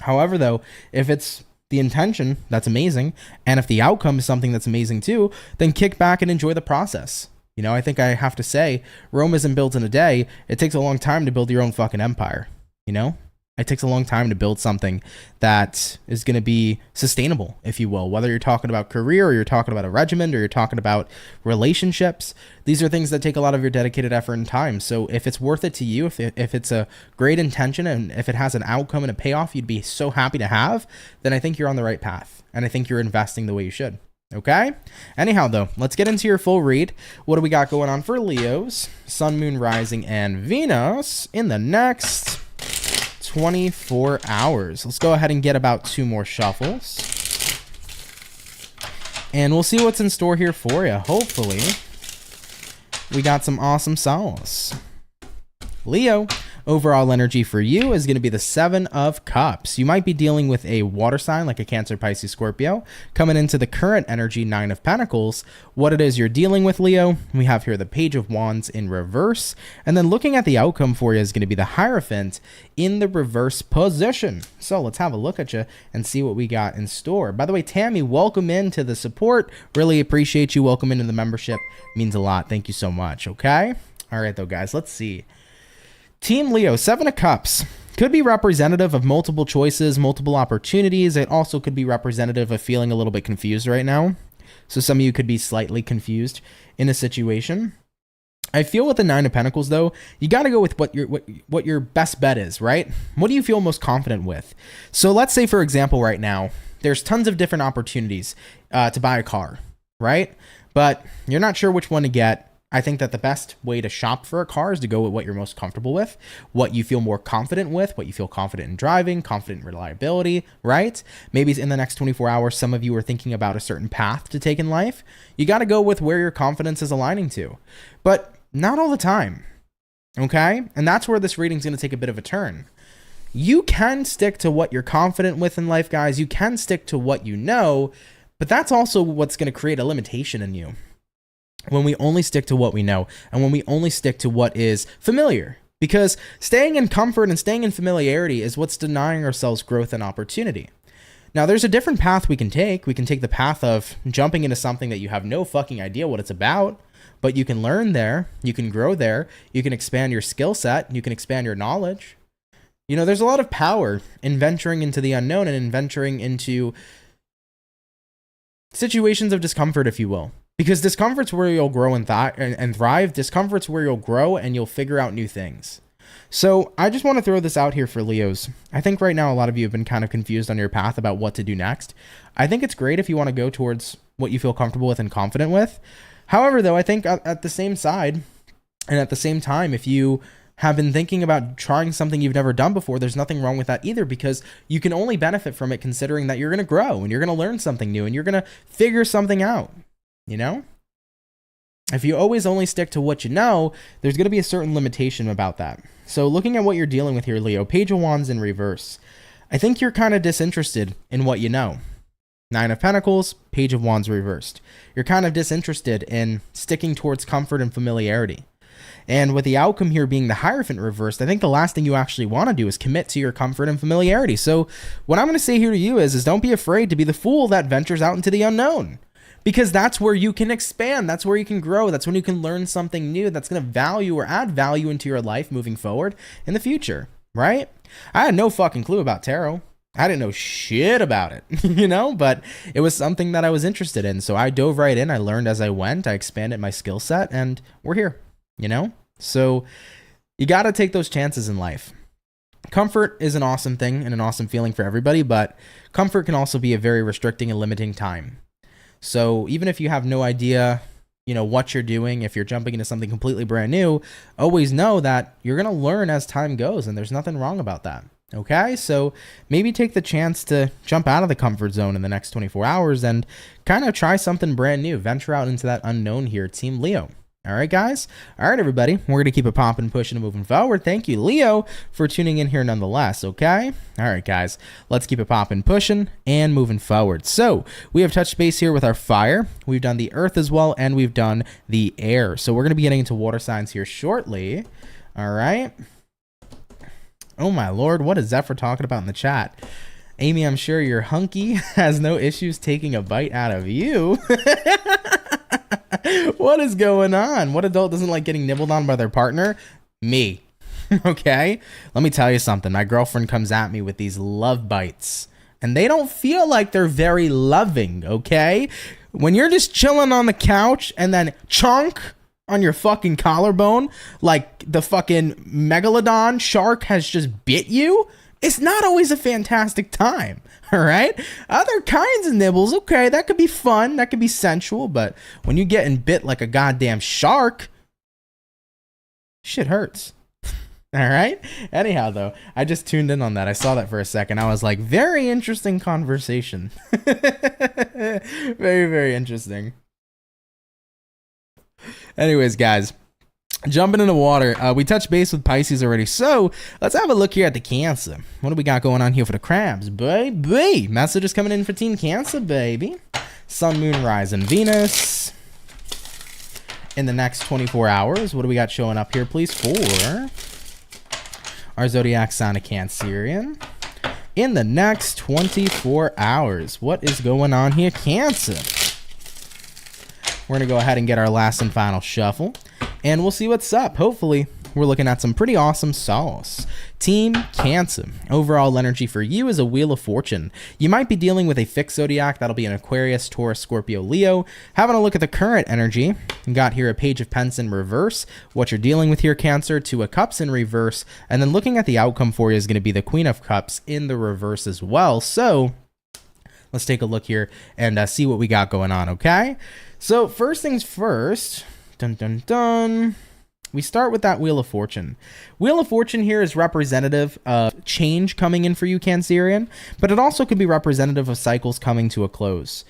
However, though, if it's the intention, that's amazing, and if the outcome is something that's amazing too, then kick back and enjoy the process. You know, I think I have to say, Rome isn't built in a day. It takes a long time to build your own fucking empire. you know? It takes a long time to build something that is going to be sustainable, if you will. Whether you're talking about career, or you're talking about a regiment, or you're talking about relationships, these are things that take a lot of your dedicated effort and time. So if it's worth it to you, if it's a great intention, and if it has an outcome and a payoff you'd be so happy to have, then I think you're on the right path. And I think you're investing the way you should. Okay? Anyhow, though, let's get into your full read. What do we got going on for Leos, Sun, Moon, Rising, and Venus in the next 24 hours? Let's go ahead and get about 2 more shuffles. And we'll see what's in store here for you. Hopefully, we got some awesome solace. Leo, overall energy for you is going to be the 7 of Cups. You might be dealing with a water sign like a Cancer, Pisces, Scorpio. Coming into the current energy, 9 of Pentacles. What it is you're dealing with, Leo, we have here the Page of Wands in reverse. And then looking at the outcome for you is going to be the Hierophant in the reverse position. So let's have a look at you and see what we got in store. By the way, Tammy, welcome into the support. Really appreciate you. Welcome into the membership. Means a lot. Thank you so much. Okay. All right, though, guys, let's see. Team Leo, 7 of Cups. Could be representative of multiple choices, multiple opportunities. It also could be representative of feeling a little bit confused right now. So some of you could be slightly confused in a situation. I feel with the 9 of Pentacles, though, you got to go with what your best bet is, right? What do you feel most confident with? So let's say, for example, right now, there's tons of different opportunities to buy a car, right? But you're not sure which one to get. I think that the best way to shop for a car is to go with what you're most comfortable with, what you feel more confident with, what you feel confident in driving, confident in reliability, right? Maybe in the next 24 hours, some of you are thinking about a certain path to take in life. You got to go with where your confidence is aligning to, but not all the time, okay? And that's where this reading is going to take a bit of a turn. You can stick to what you're confident with in life, guys. You can stick to what you know, but that's also what's going to create a limitation in you. When we only stick to what we know, and when we only stick to what is familiar, because staying in comfort and staying in familiarity is what's denying ourselves growth and opportunity. Now, there's a different path we can take. We can take the path of jumping into something that you have no fucking idea what it's about, but you can learn there, you can grow there, you can expand your skill set, you can expand your knowledge. You know, there's a lot of power in venturing into the unknown and in venturing into situations of discomfort, if you will. Because discomfort's where you'll grow and thrive. Discomfort's where you'll grow and you'll figure out new things. So I just want to throw this out here for Leos. I think right now a lot of you have been kind of confused on your path about what to do next. I think it's great if you want to go towards what you feel comfortable with and confident with. However, though, I think at the same side and at the same time, if you have been thinking about trying something you've never done before, there's nothing wrong with that either, because you can only benefit from it considering that you're going to grow and you're going to learn something new and you're going to figure something out. You know, if you always only stick to what you know, there's going to be a certain limitation about that. So looking at what you're dealing with here, Leo, Page of Wands in reverse, I think you're kind of disinterested in what you know. 9 of Pentacles, Page of Wands reversed. You're kind of disinterested in sticking towards comfort and familiarity. And with the outcome here being the Hierophant reversed, I think the last thing you actually want to do is commit to your comfort and familiarity. So what I'm going to say here to you is don't be afraid to be the fool that ventures out into the unknown. Because that's where you can expand. That's where you can grow. That's when you can learn something new that's going to value or add value into your life moving forward in the future, right? I had no fucking clue about tarot. I didn't know shit about it, you know, but it was something that I was interested in. So I dove right in. I learned as I went. I expanded my skill set and we're here, you know? So you got to take those chances in life. Comfort is an awesome thing and an awesome feeling for everybody, but comfort can also be a very restricting and limiting time. So even if you have no idea, you know, what you're doing, if you're jumping into something completely brand new, always know that you're going to learn as time goes and there's nothing wrong about that. Okay, so maybe take the chance to jump out of the comfort zone in the next 24 hours and kind of try something brand new. Venture out into that unknown here, Team Leo. All right, guys. All right, everybody. We're going to keep it popping, pushing, and moving forward. Thank you, Leo, for tuning in here nonetheless, okay? All right, guys. Let's keep it popping, pushing, and moving forward. So we have touched base here with our fire. We've done the earth as well, and we've done the air. So we're going to be getting into water signs here shortly. All right. Oh, my Lord. What is Zephyr talking about in the chat? Amy, I'm sure your hunky has no issues taking a bite out of you. What is going on? What adult doesn't like getting nibbled on by their partner? Me. Okay? Let me tell you something. My girlfriend comes at me with these love bites, and they don't feel like they're very loving, okay? When you're just chilling on the couch and then chunk on your fucking collarbone like the fucking megalodon shark has just bit you, it's not always a fantastic time. All right. Other kinds of nibbles, okay, that could be fun, that could be sensual, but when you getting bit like a goddamn shark, shit hurts. All right. Anyhow, though, I just tuned in on that. I saw that for a second. I was like, very interesting conversation. Very, very interesting. Anyways, guys, jumping in the water, we touched base with Pisces already, so let's have a look here at the Cancer. What do we got going on here for the crabs, baby? Messages coming in for Team Cancer, baby. Sun, Moon, Rising, Venus. In the next 24 hours, what do we got showing up here, please, for our zodiac sign of Cancerian? In the next 24 hours, what is going on here, Cancer? We're going to go ahead and get our last and final shuffle, and we'll see what's up. Hopefully, we're looking at some pretty awesome sauce. Team Cancer, overall energy for you is a Wheel of Fortune. You might be dealing with a fixed zodiac. That'll be an Aquarius, Taurus, Scorpio, Leo. Having a look at the current energy, you got here a Page of Pence in reverse. What you're dealing with here, Cancer, Two of Cups in reverse. And then looking at the outcome for you is going to be the Queen of Cups in the reverse as well. So let's take a look here and see what we got going on, okay? So first things first, dun dun dun, we start with that Wheel of Fortune. Wheel of Fortune here is representative of change coming in for you, Cancerian, but it also could be representative of cycles coming to a close.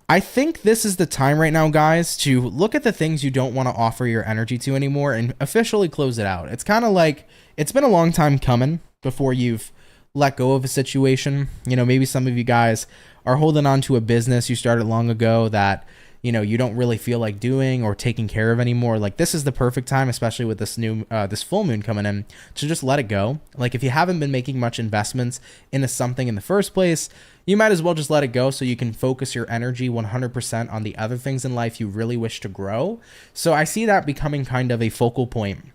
I think this is the time right now, guys, to look at the things you don't want to offer your energy to anymore and officially close it out. It's kind of like, it's been a long time coming before you've let go of a situation. You know, maybe some of you guys are holding on to a business you started long ago that, you know, you don't really feel like doing or taking care of anymore. Like, this is the perfect time, especially with this new this full moon coming in, to just let it go. Like, if you haven't been making much investments into something in the first place, you might as well just let it go so you can focus your energy 100% on the other things in life you really wish to grow. So I see that becoming kind of a focal point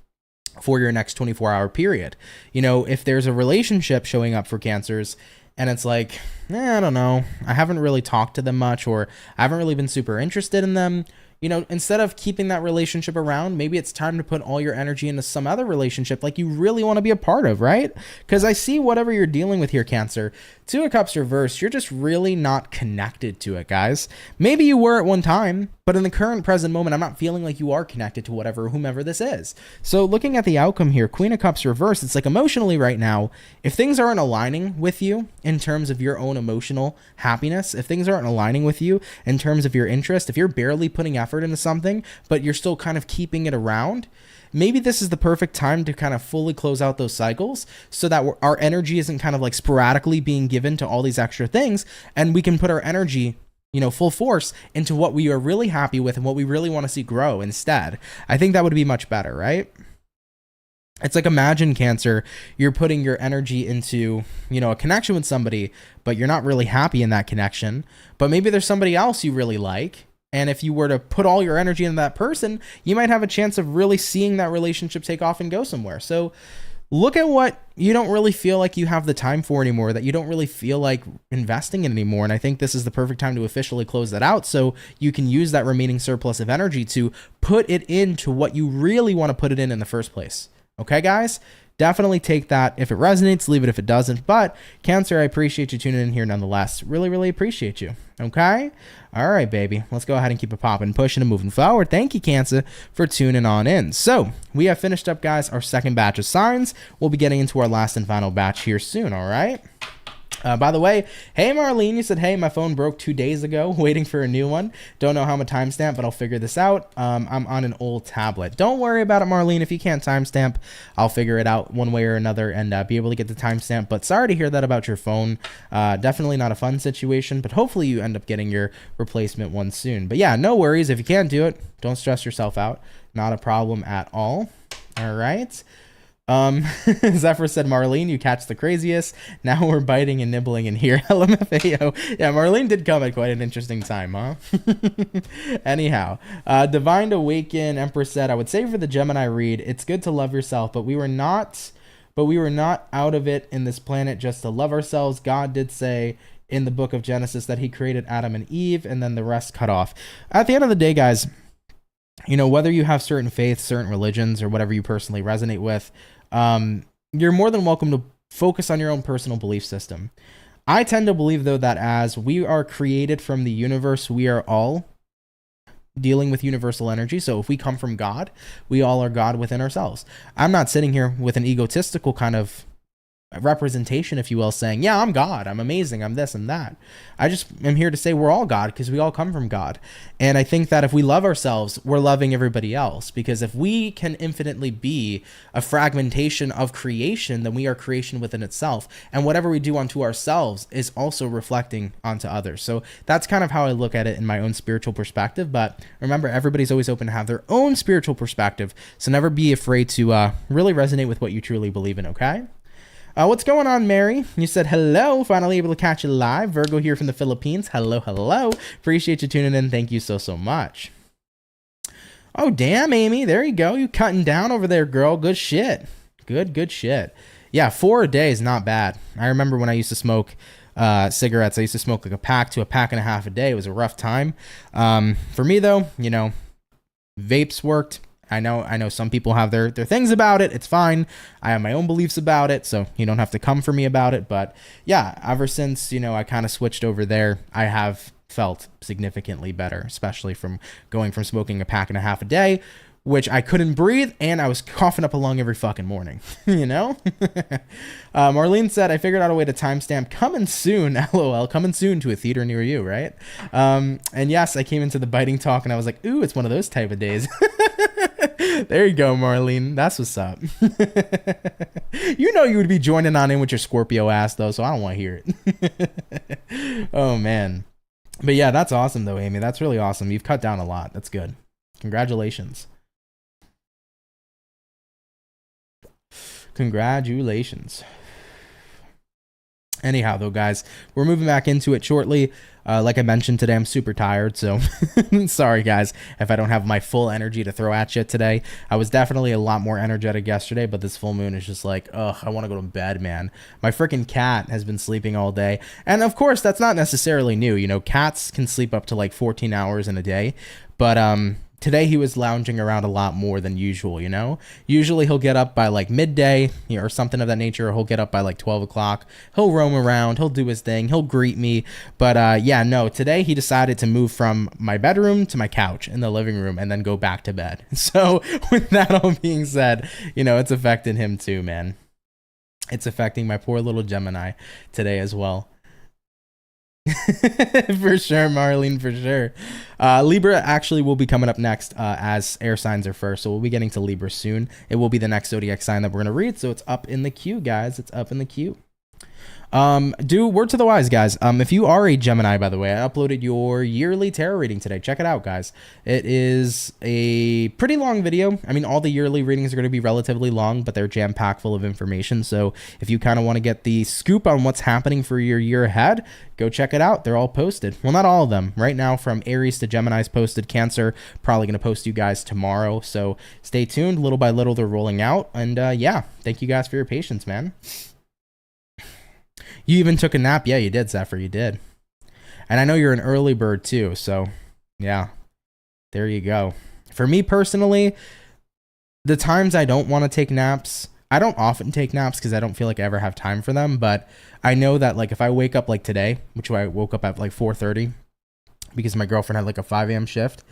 for your next 24-hour period. You know, if there's a relationship showing up for Cancers and it's like, I don't know, I haven't really talked to them much, or I haven't really been super interested in them, you know, instead of keeping that relationship around, maybe it's time to put all your energy into some other relationship like you really want to be a part of, right? Because I see whatever you're dealing with here, Cancer, Two of Cups reverse, you're just really not connected to it, guys. Maybe you were at one time, but in the current present moment, I'm not feeling like you are connected to whomever this is. So looking at the outcome here, Queen of Cups reverse, it's like emotionally right now, if things aren't aligning with you in terms of your own emotional happiness, if things aren't aligning with you in terms of your interest, if you're barely putting effort into something, but you're still kind of keeping it around, maybe this is the perfect time to kind of fully close out those cycles so that our energy isn't kind of like sporadically being given to all these extra things, and we can put our energy, you know, full force into what we are really happy with and what we really want to see grow instead. I think that would be much better, right? It's like, imagine, Cancer, you're putting your energy into, you know, a connection with somebody, but you're not really happy in that connection, but maybe there's somebody else you really like. And if you were to put all your energy into that person, you might have a chance of really seeing that relationship take off and go somewhere. So look at what you don't really feel like you have the time for anymore, that you don't really feel like investing in anymore. And I think this is the perfect time to officially close that out so you can use that remaining surplus of energy to put it into what you really want to put it in the first place. Okay, guys? Definitely take that. If it resonates, leave it if it doesn't. But Cancer, I appreciate you tuning in here nonetheless. Really, really appreciate you. Okay? All right, baby. Let's go ahead and keep it popping, pushing, and moving forward. Thank you, Cancer, for tuning on in. So we have finished up, guys, our second batch of signs. We'll be getting into our last and final batch here soon, all right? By the way, hey Marlene, you said, hey, my phone broke 2 days ago, waiting for a new one. Don't know how I'm a timestamp, but I'll figure this out. I'm on an old tablet. Don't worry about it, Marlene. If you can't timestamp, I'll figure it out one way or another and be able to get the timestamp. But sorry to hear that about your phone. Definitely not a fun situation, but hopefully you end up getting your replacement one soon. But yeah, no worries. If you can't do it, don't stress yourself out. Not a problem at all. All right. Zephyr said, Marlene, you catch the craziest. Now we're biting and nibbling in here. LMFAO. Yeah, Marlene did come at quite an interesting time, huh? Anyhow, Divine Awaken Empress said, I would say for the Gemini read, it's good to love yourself, but we were not out of it in this planet just to love ourselves. God did say in the book of Genesis that he created Adam and Eve and then the rest cut off. At the end of the day, guys, you know, whether you have certain faiths, certain religions, or whatever you personally resonate with, you're more than welcome to focus on your own personal belief system. I tend to believe, though, that as we are created from the universe, we are all dealing with universal energy. So if we come from God, we all are God within ourselves. I'm not sitting here with an egotistical kind of representation, if you will, saying, yeah, I'm God, I'm amazing, I'm this and that. I just am here to say we're all God because we all come from God. And I think that if we love ourselves, we're loving everybody else, because if we can infinitely be a fragmentation of creation, then we are creation within itself, and whatever we do unto ourselves is also reflecting onto others. So that's kind of how I look at it in my own spiritual perspective. But remember, everybody's always open to have their own spiritual perspective, so never be afraid to really resonate with what you truly believe in, okay? What's going on, Mary? You said hello. Finally able to catch you live. Virgo here from the Philippines. Hello, hello. Appreciate you tuning in. Thank you so much. Oh, damn, Amy. There you go. You cutting down over there, girl. Good shit. Good shit. Yeah, 4 a day is not bad. I remember when I used to smoke cigarettes. I used to smoke like a pack to a pack and a half a day. It was a rough time. For me, though, you know, vapes worked. I know some people have their things about it. It's fine. I have my own beliefs about it, so you don't have to come for me about it. But yeah, ever since, you know, I kind of switched over there, I have felt significantly better, especially from going from smoking a pack and a half a day, which I couldn't breathe, and I was coughing up a lung every fucking morning, you know? Marlene said, I figured out a way to timestamp coming soon, LOL, coming soon to a theater near you, right? And yes, I came into the biting talk, and I was like, ooh, it's one of those type of days. There you go, Marlene. That's what's up. You know you would be joining on in with your Scorpio ass, though, so I don't want to hear it. Oh, man. But yeah, that's awesome, though, Amy. That's really awesome. You've cut down a lot. That's good. Congratulations. Congratulations. Anyhow, though, guys, we're moving back into it shortly. Like I mentioned today, I'm super tired, so sorry, guys, if I don't have my full energy to throw at you today. I was definitely a lot more energetic yesterday, but this full moon is just like, ugh, I want to go to bed, man. My freaking cat has been sleeping all day. And of course, that's not necessarily new. You know, cats can sleep up to like 14 hours in a day, but today he was lounging around a lot more than usual, you know? Usually he'll get up by like midday, you know, or something of that nature, or he'll get up by like 12 o'clock. He'll roam around, he'll do his thing, he'll greet me. But yeah, no, today he decided to move from my bedroom to my couch in the living room and then go back to bed. So with that all being said, you know, it's affecting him too, man. It's affecting my poor little Gemini today as well. For sure, Marlene, for sure. Libra actually will be coming up next, as air signs are first, so we'll be getting to Libra soon. It will be the next zodiac sign that we're going to read, so it's up in the queue, guys. It's up in the queue. Word to the wise, guys. If you are a Gemini, by the way, I uploaded your yearly tarot reading today. Check it out, guys. It is a pretty long video. I mean, all the yearly readings are going to be relatively long, but they're jam-packed full of information. So if you kind of want to get the scoop on what's happening for your year ahead, go check it out. They're all posted. Well, not all of them. Right now, from Aries to Gemini's posted. Cancer, probably going to post you guys tomorrow. So stay tuned. Little by little, they're rolling out. And yeah, thank you guys for your patience, man. You even took a nap. Yeah, you did, Zephyr. You did. And I know you're an early bird too. So yeah, there you go. For me personally, the times I don't want to take naps, I don't often take naps because I don't feel like I ever have time for them. But I know that like if I wake up like today, which I woke up at like 4:30 because my girlfriend had like a 5 a.m. shift.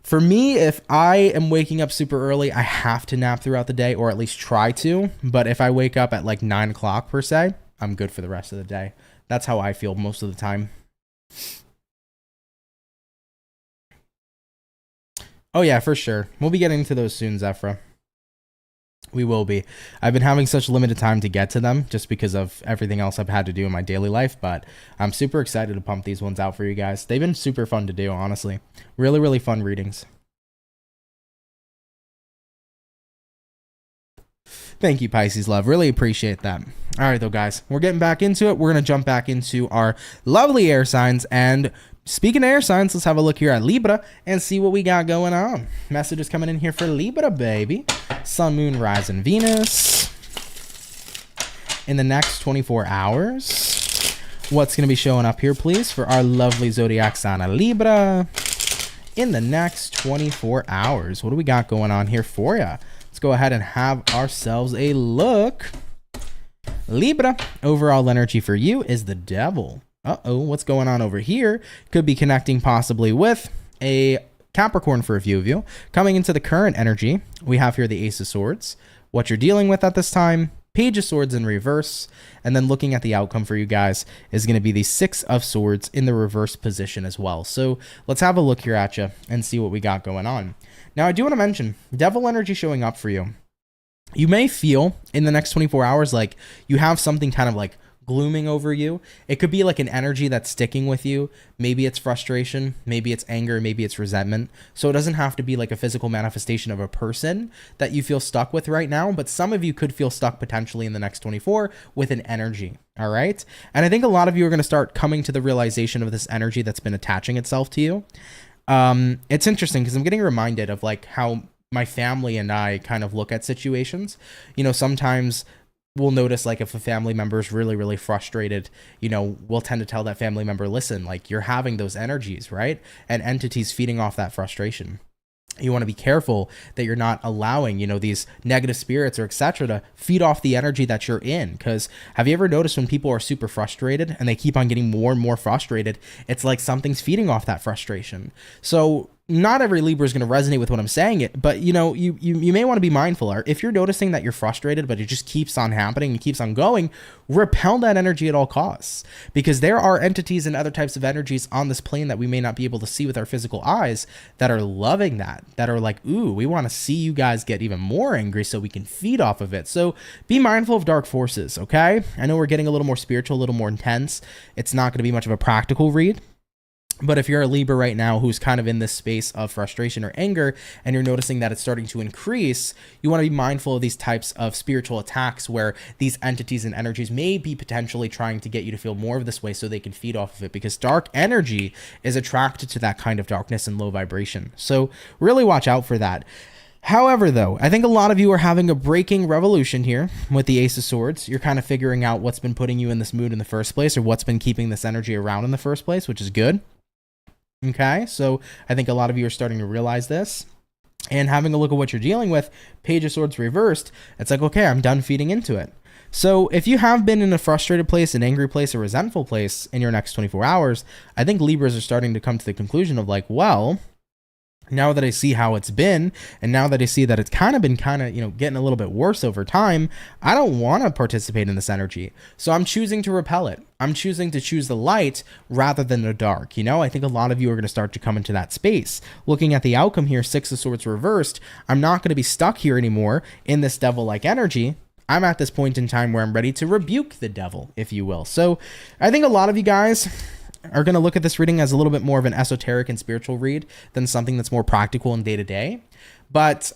For me, if I am waking up super early, I have to nap throughout the day, or at least try to. But if I wake up at like 9 o'clock per se, I'm good for the rest of the day. That's how I feel most of the time. Oh yeah, for sure. We'll be getting to those soon, Zephyr. We will be. I've been having such limited time to get to them just because of everything else I've had to do in my daily life, but I'm super excited to pump these ones out for you guys. They've been super fun to do, honestly. Really, really fun readings. Thank you, Pisces love. Really appreciate that. All right, though, guys, we're getting back into it. We're going to jump back into our lovely air signs. And speaking of air signs, let's have a look here at Libra and see what we got going on. Messages coming in here for Libra, baby. Sun, Moon, Rising, Venus. In the next 24 hours, what's going to be showing up here, please, for our lovely zodiac sign of Libra? In the next 24 hours, what do we got going on here for you? Let's go ahead and have ourselves a look. Libra, overall energy for you is the Devil. Uh-oh, what's going on over here? Could be connecting possibly with a Capricorn for a few of you. Coming into the current energy, we have here the Ace of Swords. What you're dealing with at this time, Page of Swords in reverse. And then looking at the outcome for you guys is going to be the Six of Swords in the reverse position as well. So let's have a look here at you and see what we got going on. Now, I do want to mention Devil energy showing up for you. You may feel in the next 24 hours like you have something kind of like glooming over you. It could be like an energy that's sticking with you. Maybe it's frustration, maybe it's anger, maybe it's resentment. So it doesn't have to be like a physical manifestation of a person that you feel stuck with right now, but some of you could feel stuck potentially in the next 24 with an energy. All right. And I think a lot of you are going to start coming to the realization of this energy that's been attaching itself to you. It's interesting because I'm getting reminded of like how my family and I kind of look at situations. You know, sometimes we'll notice like if a family member is really, really frustrated, you know, we'll tend to tell that family member, listen, like you're having those energies, right? And entities feeding off that frustration. You want to be careful that you're not allowing, you know, these negative spirits or etc. to feed off the energy that you're in. Because have you ever noticed when people are super frustrated and they keep on getting more and more frustrated, it's like something's feeding off that frustration. So not every Libra is going to resonate with what I'm saying, but you know, you may want to be mindful. Or if you're noticing that you're frustrated, but it just keeps on happening and keeps on going, repel that energy at all costs, because there are entities and other types of energies on this plane that we may not be able to see with our physical eyes that are loving that are like, ooh, we want to see you guys get even more angry so we can feed off of it. So be mindful of dark forces. Okay. I know we're getting a little more spiritual, a little more intense. It's not going to be much of a practical read. But if you're a Libra right now who's kind of in this space of frustration or anger, and you're noticing that it's starting to increase, you want to be mindful of these types of spiritual attacks where these entities and energies may be potentially trying to get you to feel more of this way so they can feed off of it, because dark energy is attracted to that kind of darkness and low vibration. So really watch out for that. However, though, I think a lot of you are having a breaking revolution here with the Ace of Swords. You're kind of figuring out what's been putting you in this mood in the first place, or what's been keeping this energy around in the first place, which is good. Okay, so I think a lot of you are starting to realize this and having a look at what you're dealing with. Page of Swords reversed. It's like, okay, I'm done feeding into it. So if you have been in a frustrated place, an angry place, a resentful place in your next 24 hours, I think Libras are starting to come to the conclusion of like, well, now that I see how it's been, and now that I see that it's kind of, you know, getting a little bit worse over time, I don't want to participate in this energy. So I'm choosing to repel it. I'm choosing to choose the light rather than the dark. You know, I think a lot of you are going to start to come into that space. Looking at the outcome here, Six of Swords reversed, I'm not going to be stuck here anymore in this devil-like energy. I'm at this point in time where I'm ready to rebuke the devil, if you will. So I think a lot of you guys are going to look at this reading as a little bit more of an esoteric and spiritual read than something that's more practical and day-to-day. But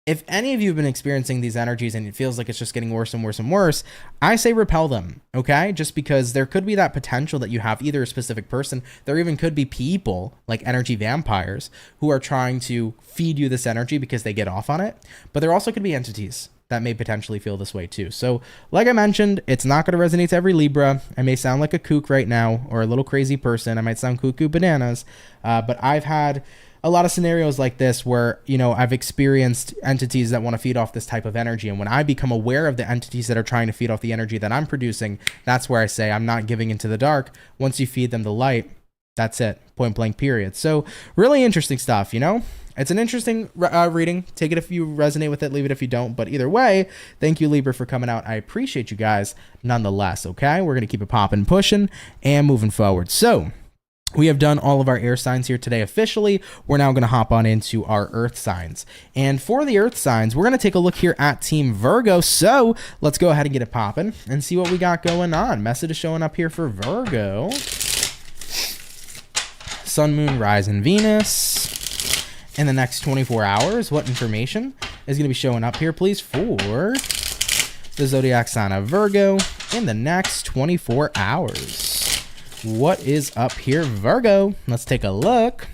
if any of you have been experiencing these energies and it feels like it's just getting worse and worse and worse, I say repel them, okay? Just because there could be that potential that you have either a specific person, there even could be people like energy vampires who are trying to feed you this energy because they get off on it. But there also could be entities that may potentially feel this way too. So like I mentioned, it's not going to resonate to every Libra. I may sound like a kook right now or a little crazy person. I might sound cuckoo bananas, but I've had a lot of scenarios like this where, you know, I've experienced entities that want to feed off this type of energy. And when I become aware of the entities that are trying to feed off the energy that I'm producing, that's where I say I'm not giving into the dark. Once you feed them the light, that's it. Point blank period. So really interesting stuff, you know? It's an interesting reading. Take it if you resonate with it, leave it if you don't. But either way, thank you, Libra, for coming out. I appreciate you guys nonetheless, okay? We're going to keep it popping, pushing, and moving forward. So we have done all of our air signs here today officially. We're now going to hop on into our earth signs. And for the earth signs, we're going to take a look here at Team Virgo. So let's go ahead and get it popping and see what we got going on. Message is showing up here for Virgo. Sun, Moon, Rising, Venus. In the next 24 hours, what information is going to be showing up here, please, for the zodiac sign of Virgo in the next 24 hours. What is up here, Virgo? Let's take a look.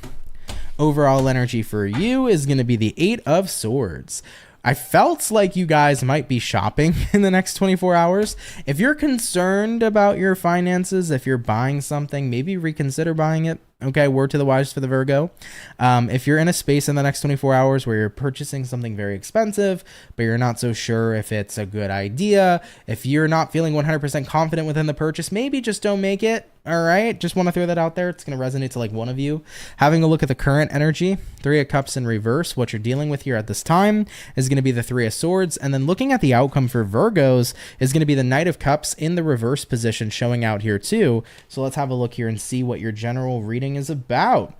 Overall energy for you is going to be the 8 of Swords. I felt like you guys might be shopping in the next 24 hours. If you're concerned about your finances, if you're buying something, maybe reconsider buying it. Okay, word to the wise for the Virgo. If you're in a space in the next 24 hours where you're purchasing something very expensive, but you're not so sure if it's a good idea, if you're not feeling 100% confident within the purchase, maybe just don't make it. All right, just want to throw that out there. It's going to resonate to like one of you. Having a look at the current energy, 3 of Cups in reverse. What you're dealing with here at this time is going to be the 3 of Swords. And then looking at the outcome for Virgos is going to be the Knight of Cups in the reverse position showing out here too. So let's have a look here and see what your general reading is about.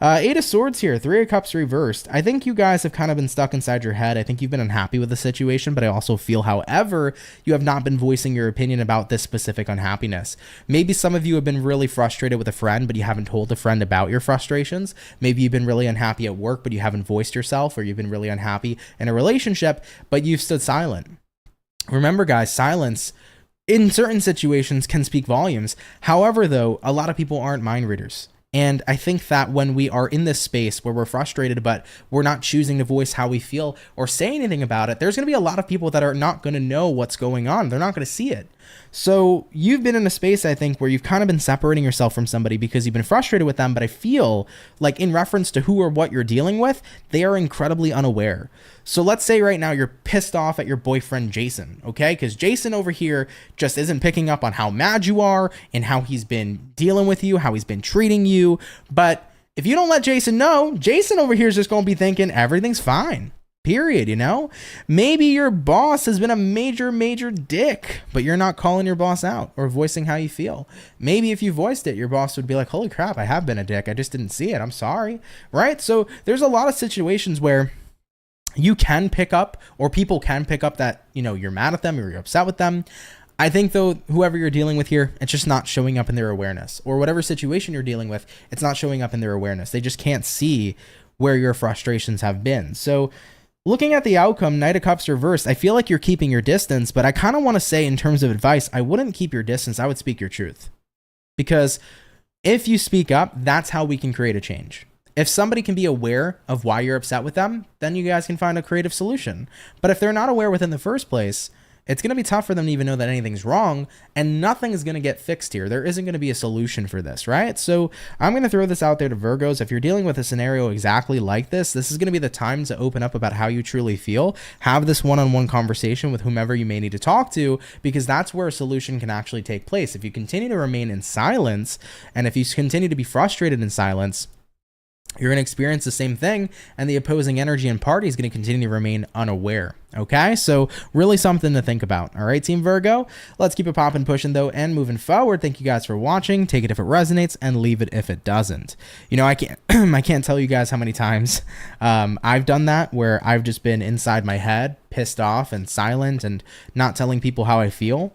8 of Swords here, 3 of Cups reversed. I think you guys have kind of been stuck inside your head. I think you've been unhappy with the situation, but I also feel, however, you have not been voicing your opinion about this specific unhappiness. Maybe some of you have been really frustrated with a friend, but you haven't told a friend about your frustrations. Maybe you've been really unhappy at work, but you haven't voiced yourself, or you've been really unhappy in a relationship, but you've stood silent. Remember, guys, silence in certain situations can speak volumes. However, though, a lot of people aren't mind readers. And I think that when we are in this space where we're frustrated, but we're not choosing to voice how we feel or say anything about it, there's going to be a lot of people that are not going to know what's going on. They're not going to see it. So you've been in a space, I think, where you've kind of been separating yourself from somebody because you've been frustrated with them. But I feel like in reference to who or what you're dealing with, they are incredibly unaware. So let's say right now you're pissed off at your boyfriend, Jason, okay? Because Jason over here just isn't picking up on how mad you are and how he's been dealing with you, how he's been treating you. But if you don't let Jason know, Jason over here is just going to be thinking everything's fine. Period, you know? Maybe your boss has been a major dick, but you're not calling your boss out or voicing how you feel. Maybe if you voiced it, your boss would be like, holy crap, I have been a dick. I just didn't see it. I'm sorry, right? So there's a lot of situations where you can pick up, or people can pick up that, you know, you're mad at them or you're upset with them. I think, though, whoever you're dealing with here, it's just not showing up in their awareness, or whatever situation you're dealing with, it's not showing up in their awareness. They just can't see where your frustrations have been. So looking at the outcome, Knight of Cups reversed, I feel like you're keeping your distance, but I kind of want to say in terms of advice, I wouldn't keep your distance. I would speak your truth. Because if you speak up, that's how we can create a change. If somebody can be aware of why you're upset with them, then you guys can find a creative solution. But if they're not aware within the first place, it's going to be tough for them to even know that anything's wrong, and nothing is going to get fixed here. There isn't going to be a solution for this, right? So I'm going to throw this out there to Virgos. If you're dealing with a scenario exactly like this is going to be the time to open up about how you truly feel. Have this one-on-one conversation with whomever you may need to talk to, because that's where a solution can actually take place. If you continue to remain in silence, and if you continue to be frustrated in silence, you're going to experience the same thing, and the opposing energy and party is going to continue to remain unaware. Okay, so really something to think about. All right, Team Virgo, let's keep it popping, pushing though, and moving forward. Thank you guys for watching. Take it if it resonates, and leave it if it doesn't. You know, I can't I can't tell you guys how many times I've done that, where I've just been inside my head, pissed off and silent, and not telling people how I feel.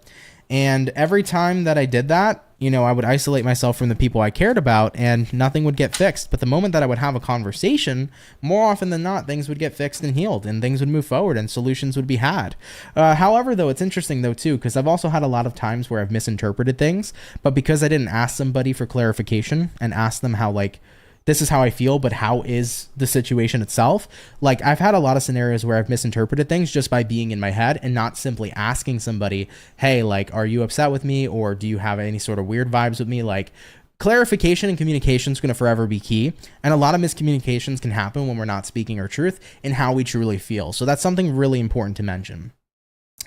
And every time that I did that, you know, I would isolate myself from the people I cared about, and nothing would get fixed. But the moment that I would have a conversation, more often than not, things would get fixed and healed, and things would move forward, and solutions would be had. However, though, it's interesting, though, too, because I've also had a lot of times where I've misinterpreted things, but because I didn't ask somebody for clarification and ask them how, like, this is how I feel, but how is the situation itself? Like, I've had a lot of scenarios where I've misinterpreted things just by being in my head and not simply asking somebody, hey, like, are you upset with me? Or do you have any sort of weird vibes with me? Like, clarification and communication is going to forever be key. And a lot of miscommunications can happen when we're not speaking our truth and how we truly feel. So that's something really important to mention.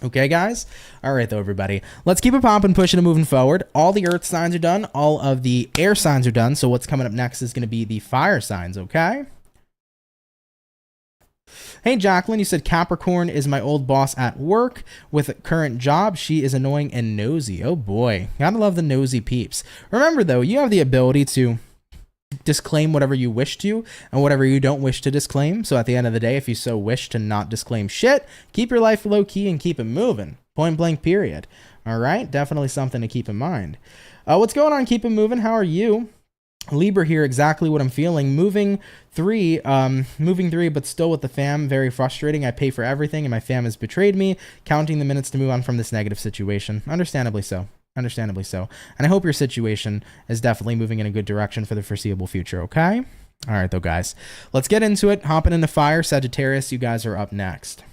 Okay, guys? All right, though, everybody. Let's keep it popping, pushing, and moving forward. All the earth signs are done. All of the air signs are done. So what's coming up next is going to be the fire signs, okay? Hey, Jacqueline, you said Capricorn is my old boss at work with a current job. She is annoying and nosy. Oh, boy. Gotta love the nosy peeps. Remember, though, you have the ability to disclaim whatever you wish to and whatever you don't wish to disclaim. So at the end of the day, if you so wish to not disclaim shit, keep your life low key and keep it moving. Point blank, period. All right, definitely something to keep in mind. What's going on? Keep it moving. How are you? Libra here, exactly what I'm feeling. Moving three, but still with the fam. Very frustrating. I pay for everything and my fam has betrayed me. Counting the minutes to move on from this negative situation. Understandably so. Understandably so. And I hope your situation is definitely moving in a good direction for the foreseeable future, okay? All right, though, guys. Let's get into it. Hopping into fire. Sagittarius, you guys are up next.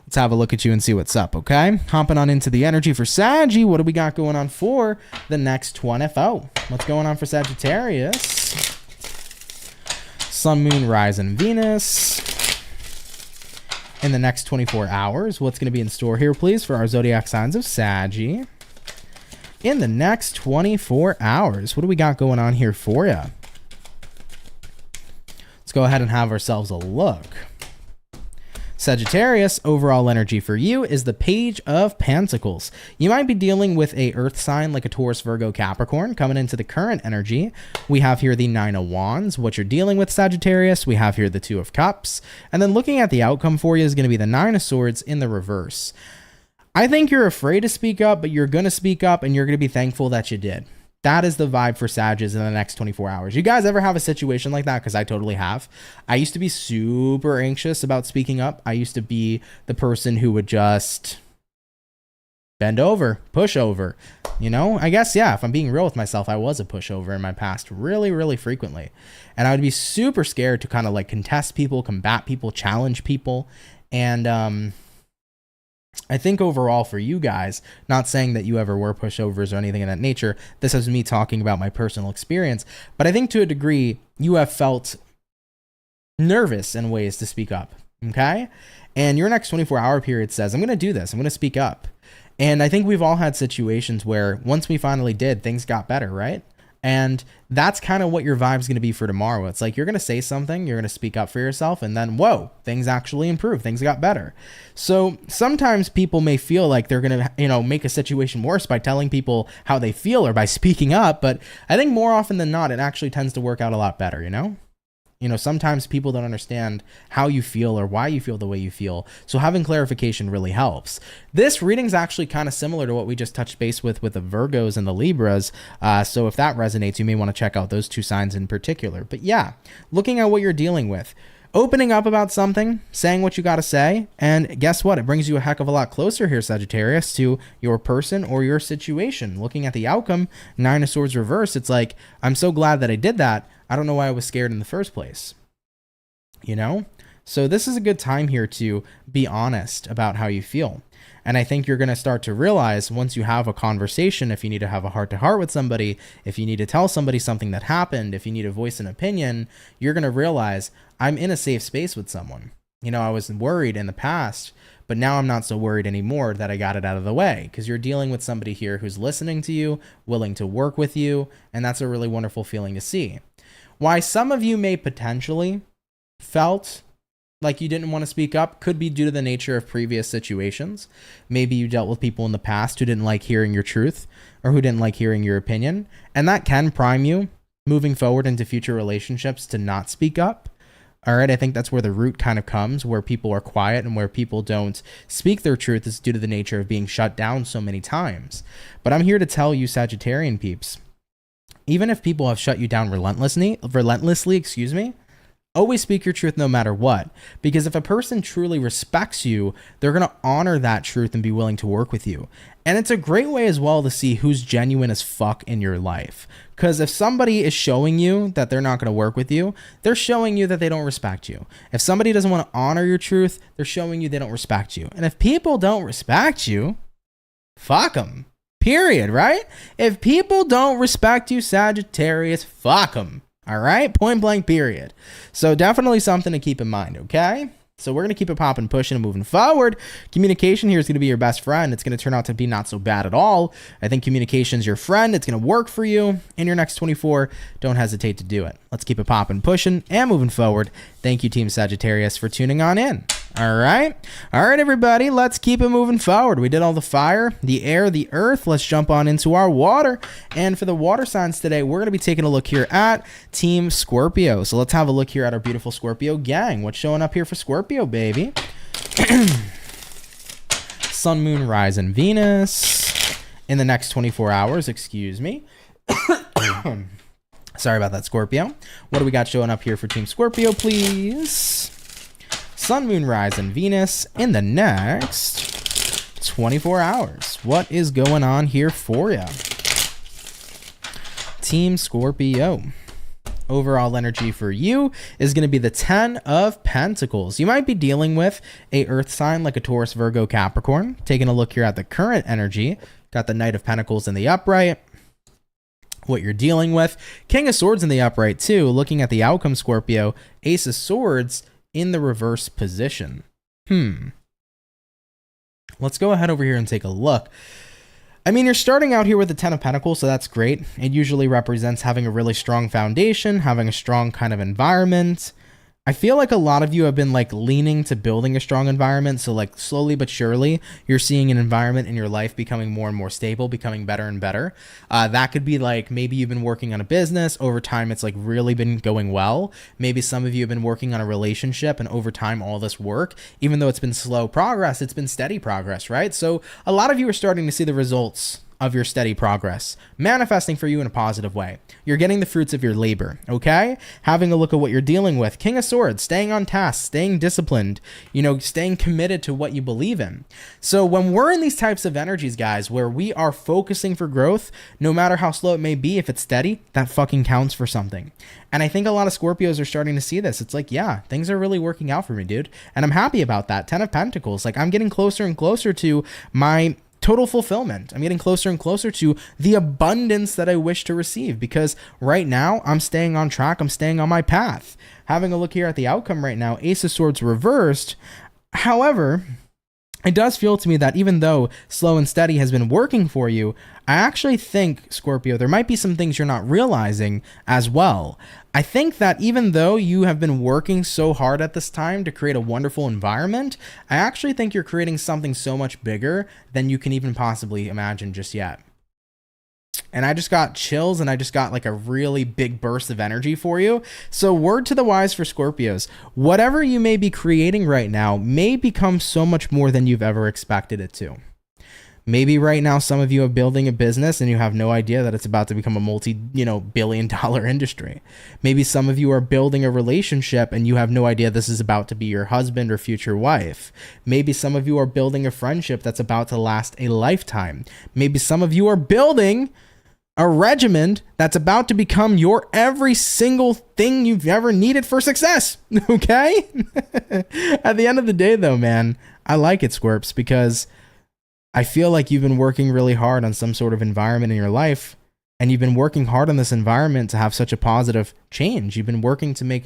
Let's have a look at you and see what's up, okay? Hopping on into the energy for Saggy. What do we got going on for the next 24? What's going on for Sagittarius? Sun, Moon, Rise, and Venus. In the next 24 hours, what's going to be in store here, please, for our zodiac signs of Saggy? In the next 24 hours, what do we got going on here for you? Let's go ahead and have ourselves a look. Sagittarius, overall energy for you is the Page of Pentacles. You might be dealing with a earth sign like a Taurus, Virgo, Capricorn. Coming into the current energy, we have here the Nine of Wands. What you're dealing with, Sagittarius, we have here the Two of Cups. And then looking at the outcome for you is going to be the Nine of Swords in the reverse. I think you're afraid to speak up, but you're going to speak up and you're going to be thankful that you did. That is the vibe for Sages in the next 24 hours. You guys ever have a situation like that? Because I totally have. I used to be super anxious about speaking up. I used to be the person who would just bend over, push over. You know, I guess, yeah, if I'm being real with myself, I was a pushover in my past really, really frequently. And I would be super scared to kind of like contest people, combat people, challenge people. And I think overall for you guys, not saying that you ever were pushovers or anything of that nature, this is me talking about my personal experience, but I think to a degree you have felt nervous in ways to speak up, okay? And your next 24-hour period says, I'm going to do this, I'm going to speak up. And I think we've all had situations where once we finally did, things got better, right? And that's kind of what your vibe's going to be for tomorrow. It's like you're going to say something, you're going to speak up for yourself, and then, whoa, things actually improved. Things got better. So sometimes people may feel like they're going to, you know, make a situation worse by telling people how they feel or by speaking up. But I think more often than not, it actually tends to work out a lot better, you know? You know, sometimes people don't understand how you feel or why you feel the way you feel. So having clarification really helps. This reading's actually kind of similar to what we just touched base with the Virgos and the Libras. So if that resonates, you may want to check out those two signs in particular. But yeah, looking at what you're dealing with, opening up about something, saying what you got to say. And guess what? It brings you a heck of a lot closer here, Sagittarius, to your person or your situation. Looking at the outcome, Nine of Swords reverse, it's like, I'm so glad that I did that. I don't know why I was scared in the first place, you know? So this is a good time here to be honest about how you feel. And I think you're going to start to realize once you have a conversation, if you need to have a heart-to-heart with somebody, if you need to tell somebody something that happened, if you need to voice an opinion, you're going to realize I'm in a safe space with someone. You know, I was worried in the past, but now I'm not so worried anymore that I got it out of the way, because you're dealing with somebody here who's listening to you, willing to work with you, and that's a really wonderful feeling to see. Why some of you may potentially felt like you didn't want to speak up could be due to the nature of previous situations. Maybe you dealt with people in the past who didn't like hearing your truth or who didn't like hearing your opinion, and that can prime you moving forward into future relationships to not speak up. All right, I think that's where the root kind of comes, where people are quiet and where people don't speak their truth is due to the nature of being shut down so many times. But I'm here to tell you, Sagittarian peeps, even if people have shut you down relentlessly, always speak your truth no matter what. Because if a person truly respects you, they're going to honor that truth and be willing to work with you. And it's a great way as well to see who's genuine as fuck in your life. Because if somebody is showing you that they're not going to work with you, they're showing you that they don't respect you. If somebody doesn't want to honor your truth, they're showing you they don't respect you. And if people don't respect you, fuck them. Period, right? If people don't respect you, Sagittarius, fuck them. All right? Point blank, period. So definitely something to keep in mind, okay? So we're going to keep it popping, pushing, and moving forward. Communication here is going to be your best friend. It's going to turn out to be not so bad at all. I think communication is your friend. It's going to work for you in your next 24. Don't hesitate to do it. Let's keep it popping, pushing, and moving forward. Thank you, Team Sagittarius, for tuning on in. All right, everybody, let's keep it moving forward. We did all the fire, the air, the earth. Let's jump on into our water. And for the water signs today, we're going to be taking a look here at Team Scorpio. So let's have a look here at our beautiful Scorpio gang. What's showing up here for Scorpio, baby? Sun, Moon, Rise, and Venus. in the next 24 hours, excuse me. Sorry about that, Scorpio. What do we got showing up here for Team Scorpio, please? Sun, Moon, Rise, and Venus in the next 24 hours. What is going on here for you? Team Scorpio. Overall energy for you is going to be the 10 of Pentacles. You might be dealing with a earth sign like a Taurus, Virgo, Capricorn. Taking a look here at the current energy. Got the Knight of Pentacles in the upright. What you're dealing with. King of Swords in the upright too. Looking at the outcome, Scorpio. Ace of Swords in the reverse position. Let's go ahead over here and take a look. I mean, you're starting out here with the 10 of Pentacles, so that's great. It usually represents having a really strong foundation, having a strong kind of environment. I feel like a lot of you have been like leaning to building a strong environment. So like slowly but surely, you're seeing an environment in your life becoming more and more stable, becoming better and better. That could be like maybe you've been working on a business. Over time, it's like really been going well. Maybe some of you have been working on a relationship, and over time, all this work, even though it's been slow progress, it's been steady progress, right? So a lot of you are starting to see the results of your steady progress manifesting for you in a positive way. You're getting the fruits of your labor, okay? Having a look at what you're dealing with. King of Swords, staying on task, staying disciplined, you know, staying committed to what you believe in. So when we're in these types of energies, guys, where we are focusing for growth, no matter how slow it may be, if it's steady, that fucking counts for something. And I think a lot of Scorpios are starting to see this. It's like, yeah, things are really working out for me, dude. And I'm happy about that. 10 of Pentacles. Like, I'm getting closer and closer to my total fulfillment. I'm getting closer and closer to the abundance that I wish to receive, because right now I'm staying on track. I'm staying on my path. Having a look here at the outcome right now, Ace of Swords reversed. However, it does feel to me that even though slow and steady has been working for you, I actually think, Scorpio, there might be some things you're not realizing as well. I think that even though you have been working so hard at this time to create a wonderful environment, I actually think you're creating something so much bigger than you can even possibly imagine just yet. And I just got chills, and I just got like a really big burst of energy for you. So word to the wise for Scorpios, whatever you may be creating right now may become so much more than you've ever expected it to. Maybe right now some of you are building a business and you have no idea that it's about to become a multi-billion-dollar industry. Maybe some of you are building a relationship and you have no idea this is about to be your husband or future wife. Maybe some of you are building a friendship that's about to last a lifetime. Maybe some of you are building a regimen that's about to become your every single thing you've ever needed for success. Okay? At the end of the day though, man, I like it, Scorps, because I feel like you've been working really hard on some sort of environment in your life, and you've been working hard on this environment to have such a positive change. You've been working to make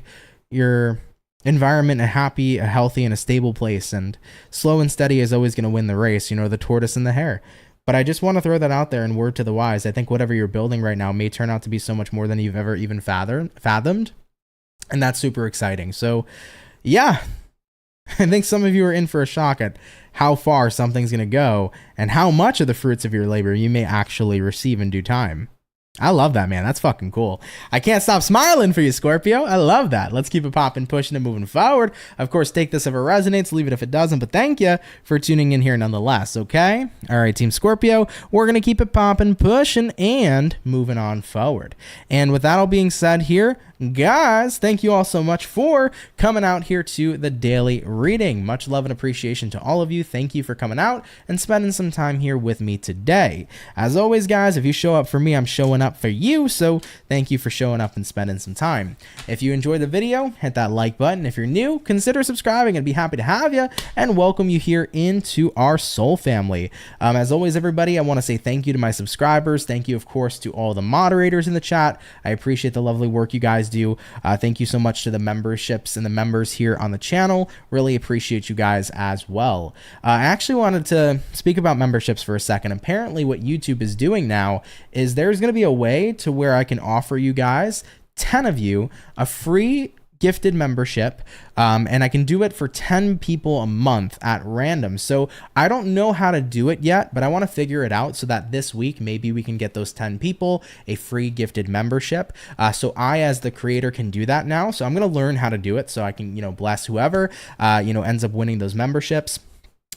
your environment a happy, a healthy, and a stable place, and slow and steady is always going to win the race, you know, the tortoise and the hare. But I just want to throw that out there and word to the wise. I think whatever you're building right now may turn out to be so much more than you've ever even fathomed, and that's super exciting. So, yeah, I think some of you are in for a shock at how far something's going to go and how much of the fruits of your labor you may actually receive in due time. I love that, man. That's fucking cool. I can't stop smiling for you, Scorpio. I love that. Let's keep it popping, pushing, and moving forward. Of course, take this if it resonates, leave it if it doesn't, but thank you for tuning in here nonetheless, okay? All right, Team Scorpio, we're going to keep it popping, pushing, and moving on forward. And with that all being said here, guys, thank you all so much for coming out here to the daily reading. Much love and appreciation to all of you. Thank you for coming out and spending some time here with me today. As always, guys, if you show up for me, I'm showing up for you. So thank you for showing up and spending some time. If you enjoyed the video, hit that like button. If you're new, consider subscribing. I'd be happy to have you and welcome you here into our soul family. As always, everybody, I want to say thank you to my subscribers. Thank you, of course, to all the moderators in the chat. I appreciate the lovely work you guys do. Thank you so much to the memberships and the members here on the channel. Really appreciate you guys as well. I actually wanted to speak about memberships for a second. Apparently what YouTube is doing now is there's going to be a way to where I can offer you guys, 10 of you, a free gifted membership, and I can do it for 10 people a month at random. So I don't know how to do it yet, but I want to figure it out so that this week maybe we can get those 10 people a free gifted membership. So I, as the creator, can do that now. So I'm going to learn how to do it so I can, bless whoever ends up winning those memberships.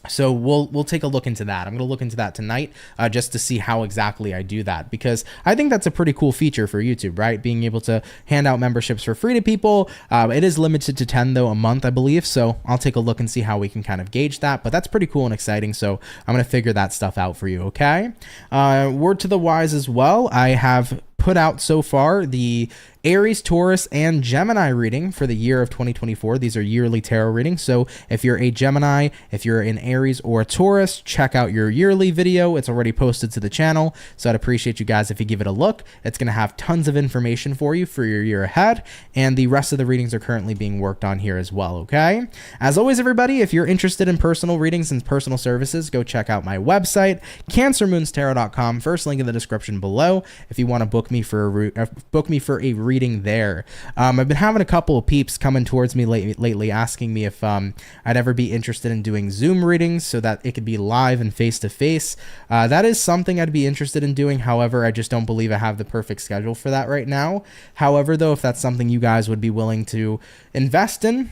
So we'll take a look into that. I'm going to look into that tonight just to see how exactly I do that, because I think that's a pretty cool feature for YouTube, right? Being able to hand out memberships for free to people. It is limited to 10 though a month, I believe. So I'll take a look and see how we can kind of gauge that, but that's pretty cool and exciting. So I'm going to figure that stuff out for you. Okay. Word to the wise as well. I have put out so far the Aries, Taurus, and Gemini reading for the year of 2024. These are yearly tarot readings. So if you're a Gemini, if you're an Aries or a Taurus, check out your yearly video. It's already posted to the channel. So I'd appreciate you guys if you give it a look. It's going to have tons of information for you for your year ahead. And the rest of the readings are currently being worked on here as well. Okay. As always, everybody, if you're interested in personal readings and personal services, go check out my website, CancerMoonsTarot.com. First link in the description below. If you want to book me for a reading there. I've been having a couple of peeps coming towards me lately asking me if I'd ever be interested in doing Zoom readings so that it could be live and face-to-face. That is something I'd be interested in doing. However, I just don't believe I have the perfect schedule for that right now. However, though, if that's something you guys would be willing to invest in,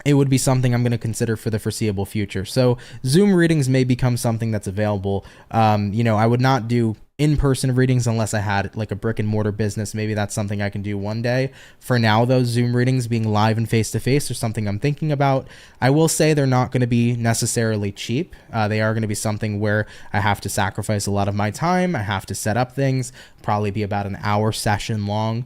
it would be something I'm going to consider for the foreseeable future. So Zoom readings may become something that's available. I would not do in-person readings unless I had like a brick and mortar business. Maybe that's something I can do one day. For now, those Zoom readings being live and face-to-face are something I'm thinking about. I will say they're not going to be necessarily cheap. They are going to be something where I have to sacrifice a lot of my time. I have to set up things, probably be about an hour session long.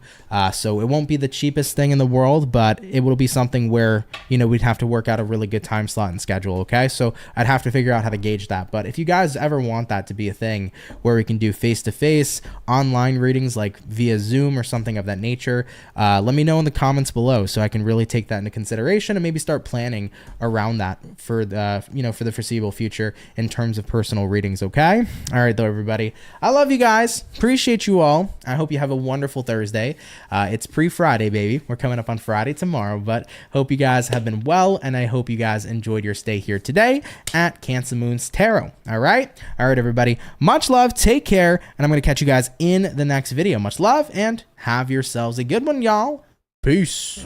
So it won't be the cheapest thing in the world, but it will be something where, we'd have to work out a really good time slot and schedule. Okay. So I'd have to figure out how to gauge that. But if you guys ever want that to be a thing where we can do face-to-face online readings like via Zoom or something of that nature, let me know in the comments below so I can really take that into consideration and maybe start planning around that for the for the foreseeable future in terms of personal readings. Okay. All right, though, everybody, I love you guys. Appreciate you all. I hope you have a wonderful Thursday. It's pre-Friday, baby. We're coming up on Friday tomorrow, but hope you guys have been well, and I hope you guys enjoyed your stay here today at CancerMoonsTarot. All right, everybody. Much love. Take care. And I'm going to catch you guys in the next video. Much love and have yourselves a good one, y'all. Peace.